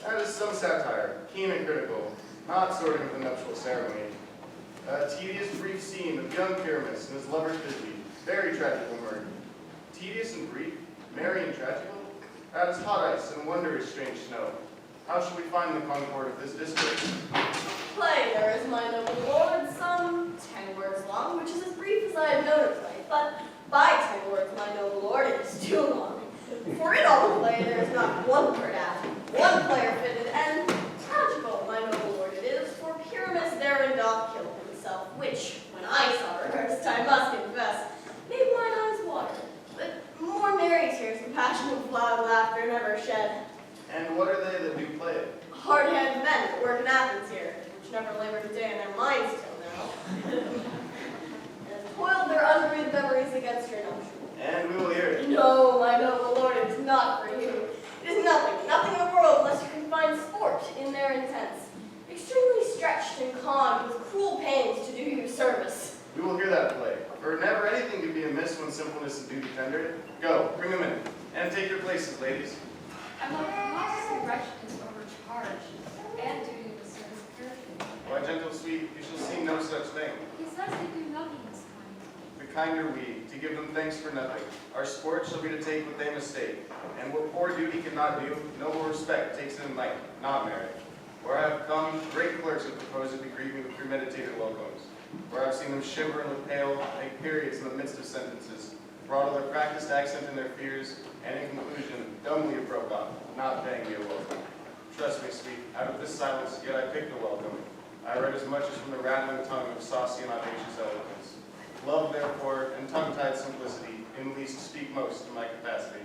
That is some satire, keen and critical, not sorting of the nuptial ceremony. A tedious brief scene of young Pyramus and his lover Thisbe, very tragical murder. Tedious and brief, merry and tragical? That is hot ice and wondrous strange snow. How shall we find the concord of this discourse? Play there is, my noble lord, some 10 words long, which is as brief as I have known a play, but by 10 words, my noble lord, it is too long. For in all the play there is not one word added, one player fitted, and tragical, my noble lord, it is, for Pyramus therein doth kill himself, which, when I saw rehearsed, I must confess, made mine eyes water, but more merry tears and passionate loud laughter never shed. And what are they that do play it? Hard-handed men that work in Athens here, which never labored a day in their minds till now. And toiled their unbreathed memories against your nuptial. And we will hear it. No, my noble lord, it is not for you. It is nothing, nothing in the world unless you can find sport in their intents. Extremely stretched and conned with cruel pains to do you service. We will hear that play. For never anything could be amiss when simpleness and duty tendered. Go, bring them in, and take your places, ladies. I want not to see wretchedness overcharged, and duty to service carefully. Why, gentle sweet, you shall see no such thing. He says they do nothing this kind. The kinder we, to give them thanks for nothing. Our sport shall be to take what they mistake. And what poor duty cannot do, noble respect takes it in might, not merit. Where I have come, great clerks have proposed to greet me with premeditated welcomes. Where I have seen them shiver and look pale, make periods in the midst of sentences, brought their practiced accent in their fears, and in conclusion, dumbly have broke off, not paying me a welcome. Trust me, sweet, out of this silence, yet I picked a welcome. I read as much as from the rattling tongue of saucy and audacious eloquence. Love, therefore, and tongue-tied simplicity, in least speak most in my capacity.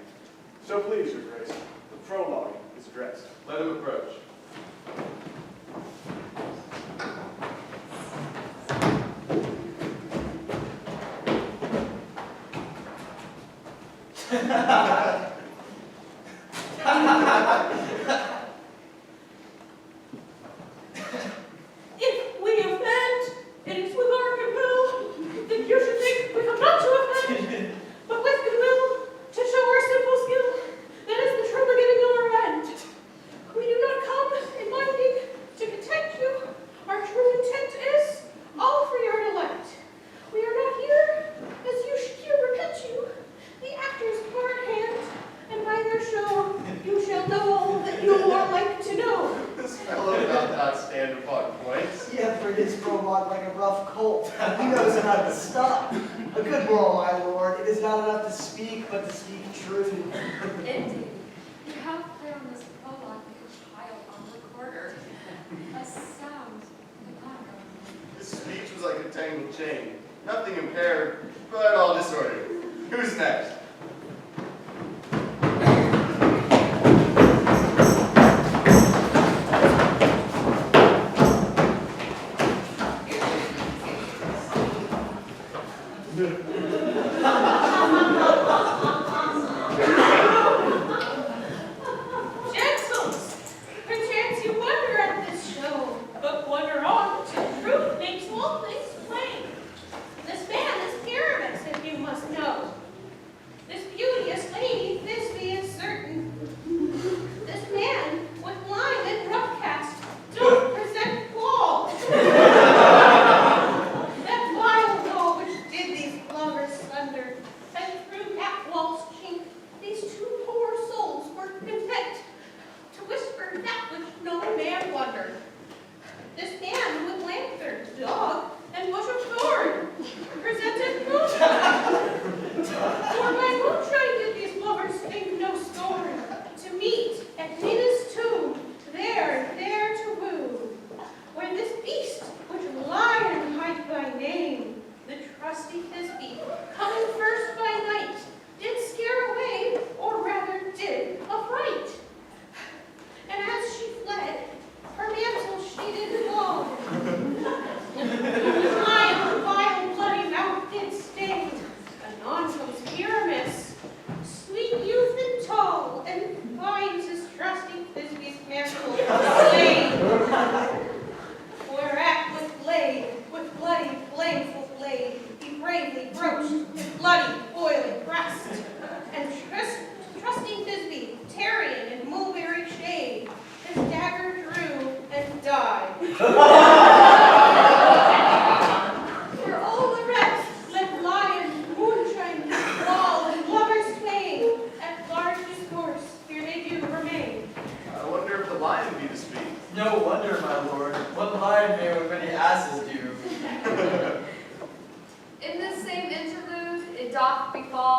So please, your grace, the prologue is addressed. Let him approach. If we offend, it is with our goodwill, that you should think we come not to offend, but with goodwill, to show our simple skill, that is the true beginning of our end. We do not come in minding to content you. Our true intent is all for your delight. We are not here, as you should here repent you, the actor's part hand, and by their show you shall know all that you are like to know. This fellow doth not stand upon points. Yet for his prologue like a rough colt, he knows how to stop. A good moral, my lord, it is not enough to speak, but to speak truth. Indeed, you have clear on this prologue like a child on the recorder. A sound could not go. His speech was like a tangled chain. Nothing impaired, but all disordered. Who's next? Gentles, perchance you wonder at this show, but wonder on, till truth makes all things plain. This man is Pyramus, if you must know. This beauteous lady, Thisbe is certain. This man, with line and rough cast, don't present Paul. That vile law which did these lovers sunder, and through that wall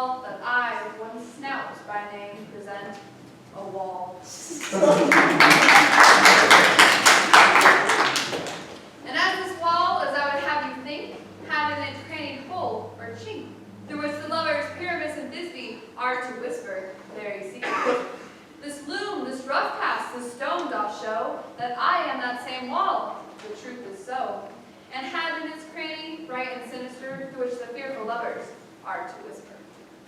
wall that I, one snout by name, present a wall. And as this wall, as I would have you think, had in it crannied hole or chink, through which the lovers Pyramus and Thisbe are to whisper very secret. This loom, this rough cast, this stone doth show that I am that same wall, the truth is so, and had in its cranny, bright and sinister, through which the fearful lovers are to whisper.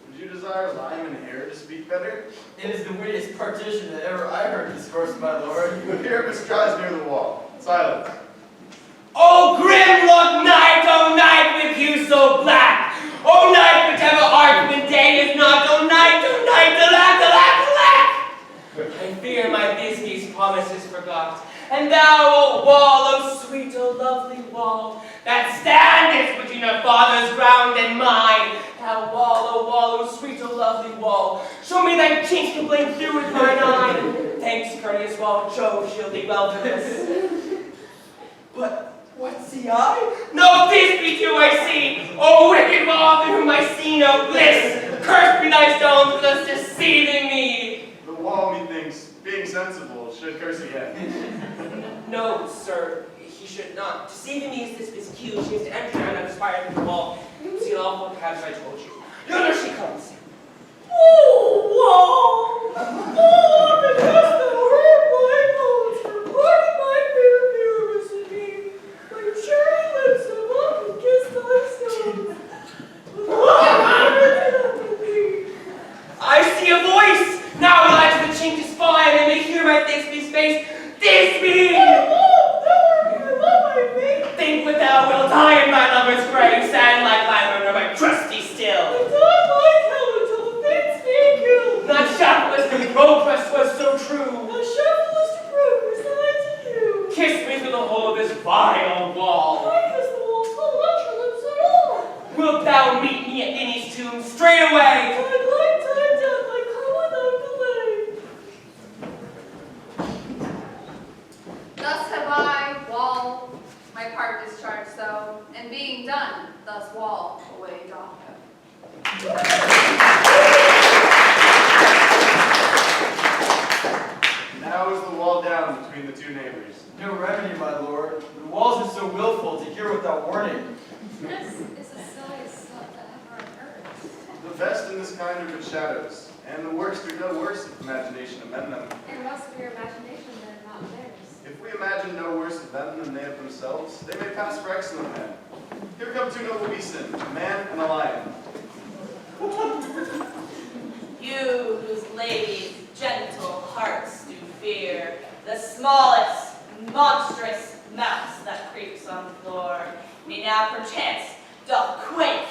Would you desire lime and hair to speak better? It is the wittiest partition that ever I heard discourse, my lord. Pyramus draws near the wall. Silence. Oh, grim look night, oh night with you so black. Oh night, whichever art when day is not. Oh night, alack, alack, alack. I fear my Thisbe's promises forgot. And thou, O wall, O sweet, O lovely wall, that standest between her father's ground and mine. Thou wall, O sweet, O lovely wall, show me thy chinks to blink through with mine eye. Thanks, courteous wall, Jove shield thee well to this. But what see I? No Thisbe do I see, O wicked wall, through whom I see no bliss. Cursed be thy stones for thus deceiving me. The wall, methinks, being sensible, should curse again. No, sir, he should not. Deceiving me is Thisbe's cue. She is to enter and uninspired through the wall. See an awful perhaps I told you. Yonder she comes. Oh, wall! Oh, but hast thou heard my moans for parting my fair Pyramus and me? My cherry lips have often kissed thy stones. I see a voice! Now will I to the chink to spy, and I may hear my Thisbe's face. Thisbe! Think what thou wilt, I am thy lover's grave, stand like thy murder, my trusty still. And I like hell until the fates be killed. Not shackless to progress was so true. Not shackless to progress that to you. Kiss me through the hole of this vile wall. Why does the wall hold not your lips at all? Wilt thou meet me at Ninny's tomb straight away? I'd like time death, I come without delay. Thus have I, wall, my part discharged so, and being done, thus wall away doth go. Now is the wall down between the two neighbors. No remedy, my lord. The walls are so willful to hear without warning. This is the silliest stuff that ever occurred. The best in this kind are but shadows, and the worst are no worse if imagination amend them. It must be your imagination then, not theirs. If we imagine no worse of them than they of themselves, they may pass for excellent men. Here come two noble beasts, a man and a lion. You whose ladies' gentle hearts do fear, the smallest, monstrous mouse that creeps on the floor, me now perchance doth quake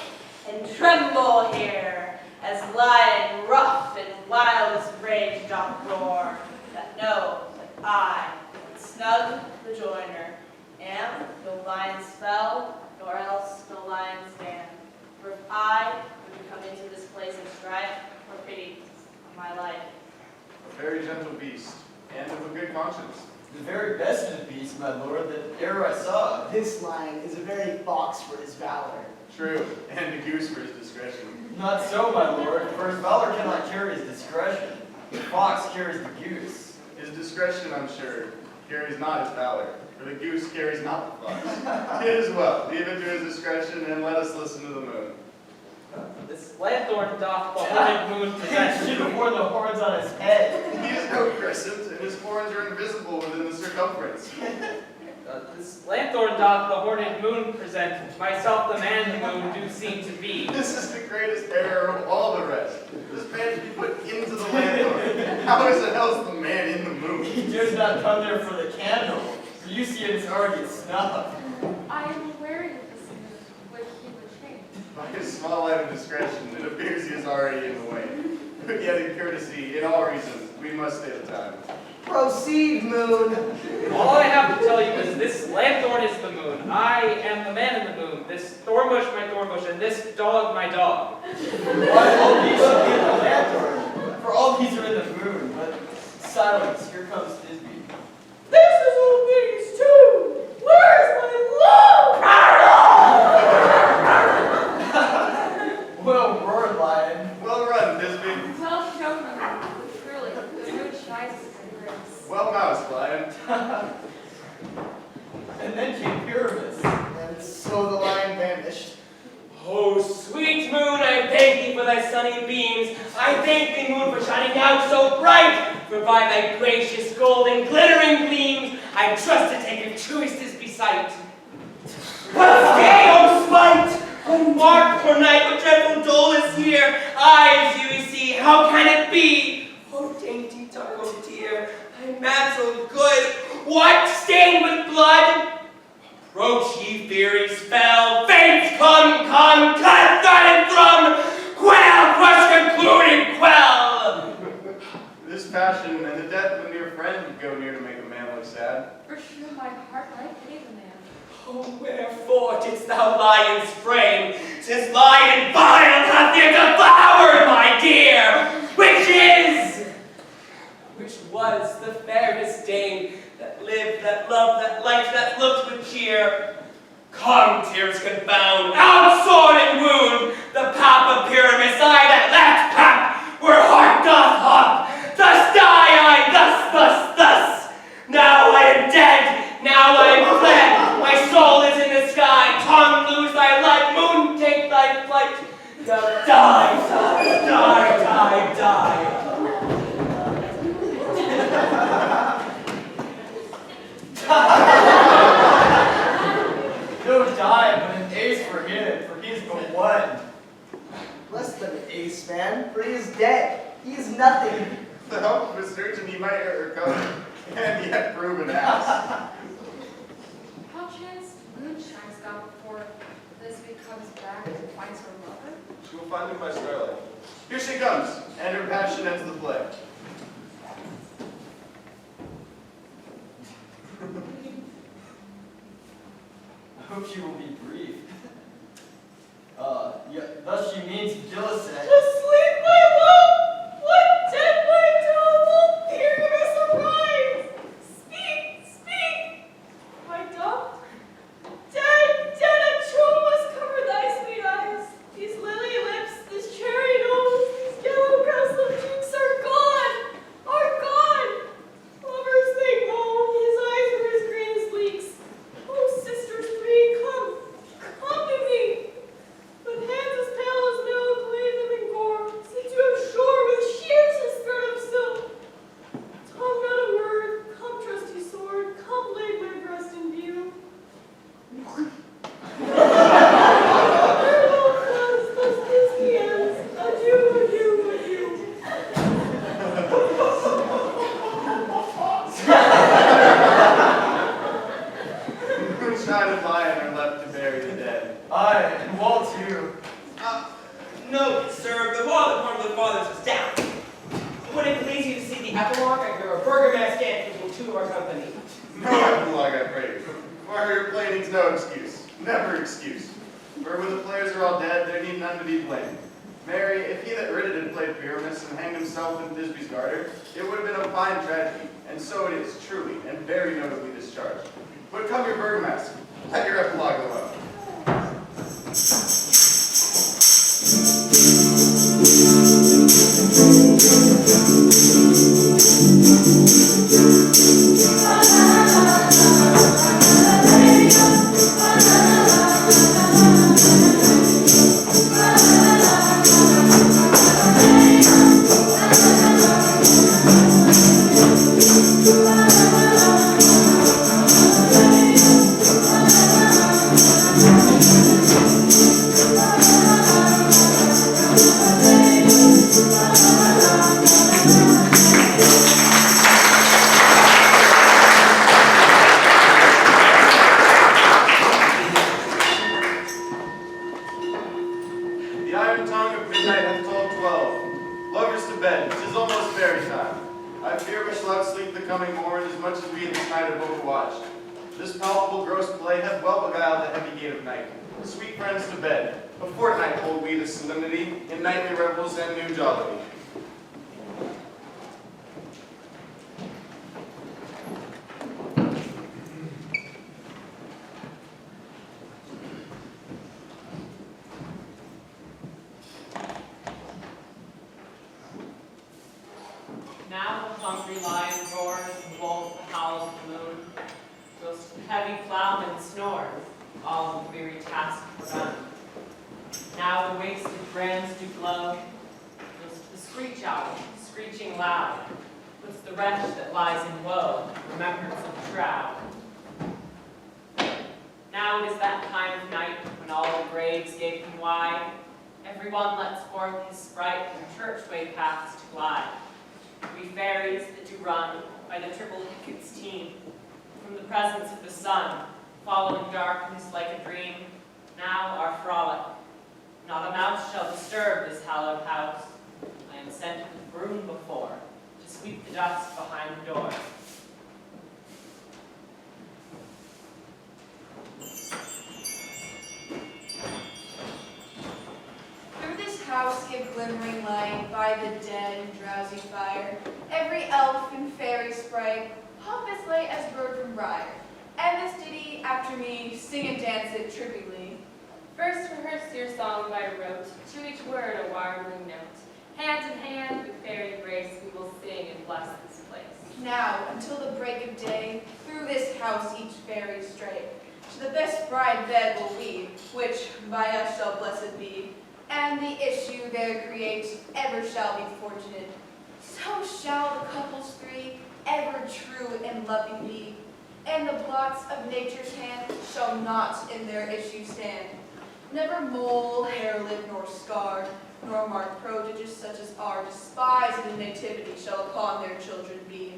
and tremble here, as lion rough and wildest rage doth roar, that know that I, snug the joiner, am no lion's spell, nor else no lion's dam. For if I were to come into this place of strife, or pity on my life. A very gentle beast, and of a good conscience. The very best of the beasts, my lord, that ever I saw. This lion is a very fox for his valor. True, and a goose for his discretion. Not so, my lord, for his valor cannot carry his discretion. The fox carries the goose. His discretion, I'm sure, carries not his valor, for the goose carries not the fox. It is well, leave it to his discretion, and let us listen to the moon. This lanthorn doth the horned moon He possess. should have worn the horns on his head. He is no crescent, and his horns are invisible within the circumference. This lanthorn doth the horned moon present. Myself the man the moon do seem to be. This is the greatest error of all the rest. This man to be put into the lanthorn. How is it else the man in the moon? He dares not come there for the candle, for you see it is already snuffed. I am wary of this moon, which he betrayed. By his small light of discretion, it appears he is already in the way. But yet in courtesy, in all reasons, we must stay the time. Proceed, moon. All I have to tell you is this lanthorn is the moon. I am the man in the moon. This thornbush my thornbush, and this dog my dog. Why all these should be in the lanthorn? For all these are in the moon, but silence, here comes Thisbe. This is old lady's too. Where's my love? Well roared, lion. thy sunny beams. I thank thee, moon, for shining out so bright, for by thy gracious golden glittering gleams, I trust to take if truest is besight. But stay, O spite! Unmarked for night, what dreadful dole is here? Eyes, you see, how can it be? Oh, dainty duck, oh dear, thy mantle good, what, stained with blood? Approach, ye fiery spell, fates come, cut, thud, and thrum, quell, crush, conclude, and quell! This passion and the death of a near friend would go near to make a man look sad. For sure my heart might pity the man. Oh, wherefore didst thou lie in frame, since lion and vile hath here devoured, my dear, which was the fairest dame, that lived, that loved, that liked, that looked with cheer. Come, tears confound, out sword and wound, the pap of Pyramus, I that left pap, where heart doth hop, thus die I, thus. Now I am dead, now I am fled, my soul is in the sky, tongue lose thy light, moon take thy flight, now die. No die, but an ace for him, for he is but one. Less than an ace, man, for he is dead. He is nothing. The help of a surgeon he might recover, and yet prove an ass. How chance moon shines down before Leslie comes back and finds her lover? She will find him by starlight. Here she comes, and her passion ends the play. I hope she will be brief. Yeah, thus she means Gillis said. Asleep, my love! What dead my double? Pyramus arise! Speak! My dove? Dead, a tomb must cover thy sweet eyes. These lily lips, this cherry nose, these yellow castle cheeks are gone! Lovers they moan, his eyes were as green as leeks. Oh, sisters three, come to me! With hands as pale as milk, lay them in gore, since you have shore with shears his thread of silk. Tongue not a word, come trusty sword, come lay my breast in view. Farewell, friends, thus is the end. Adieu. Moonshine and lion are left to bury the dead. Aye, and Walt too. No, sir, the law of the fathers is down. Would it please you to see the epilogue? I hear a burgomaster stand equal to our company. No epilogue, I pray you. For your play needs no excuse. Never excuse. For when the players are all dead, there need none to be blamed. Mary, if he that writ it had played Pyramus and hanged himself in Thisby's garter, it would have been a fine tragedy, and so it is, truly, and very notably discharged. But come your burgomaster, let your epilogue alone. The iron tongue of midnight hath told 12. Lovers to bed, 'tis almost fairy time. I fear we shall outsleep the coming morn as much as we this night have overwatched. This palpable gross play hath well beguiled the heavy gate of night. Sweet friends to bed, a fortnight hold we the solemnity in nightly revels and new jollity. Now the hungry lion roars, the wolf howls at the moon. Those heavy plowmen snore, all the weary task forgotten. Now the wasted brands do glow. The screech owl, screeching loud, puts the wretch that lies in woe, remembrance of the shroud. Now it is that time of night when all the graves gaping wide, everyone lets forth his sprite through churchway paths to glide. We fairies that do run by the triple Hickots team, from the presence of the sun, following darkness like a dream, now our frolic. Not a mouse shall disturb this hallowed house. I am sent with broom before, to sweep the dust behind the door. Through this house give glimmering light by the dead and drowsy fire. Every elf and fairy sprite hop as late as bird from briar. And this ditty after me sing and dance it trivially. First rehearse your song by rote, to each word a warbling note. Hand in hand with fairy grace we will sing and bless this place. Now, until the break of day, through this house each fairy stray. To the best bride bed will we, which by us shall blessed be. And the issue there create ever shall be fortunate. So shall the couples three ever true and loving be. And the blots of nature's hand shall not in their issue stand. Never mole, hairlip, nor scarred, nor marked prodigies such as are despised in nativity shall upon their children be.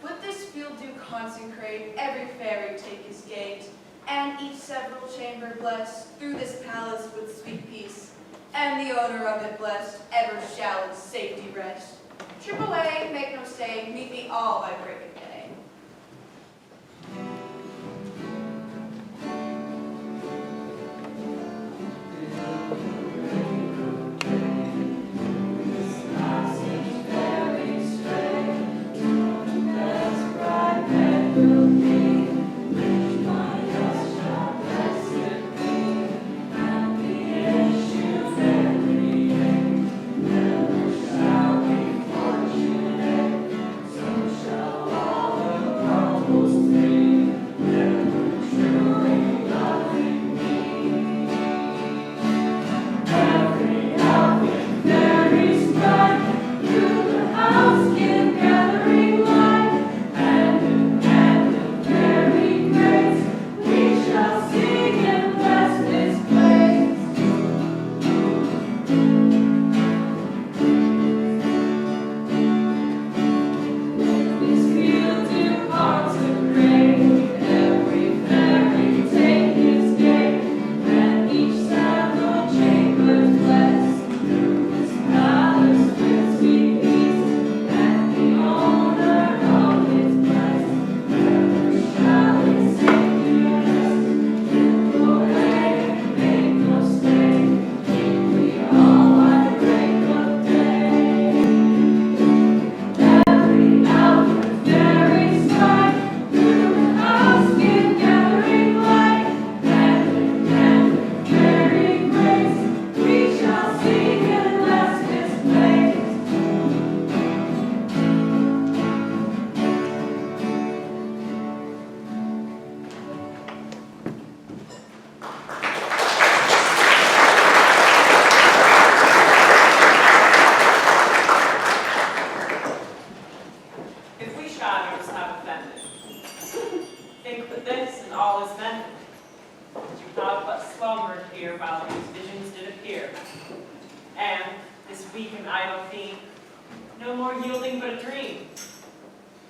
With this field do consecrate, every fairy take his gate, and each several chamber bless, through this palace with sweet peace, and the owner of it blessed, ever shall in safety rest. Trip away, make no stay, meet me all by break of day.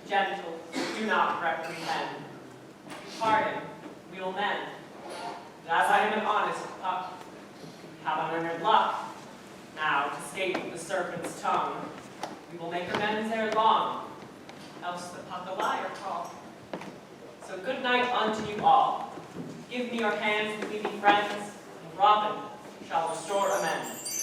Gentle, do not reprehend. Pardon, we will mend. But as I am an honest pup, we have unearned luck. Now, to escape the serpent's tongue, we will make amends ere long, else the pup a liar call. So good night unto you all. Give me your hands and we be friends, and Robin shall restore amends.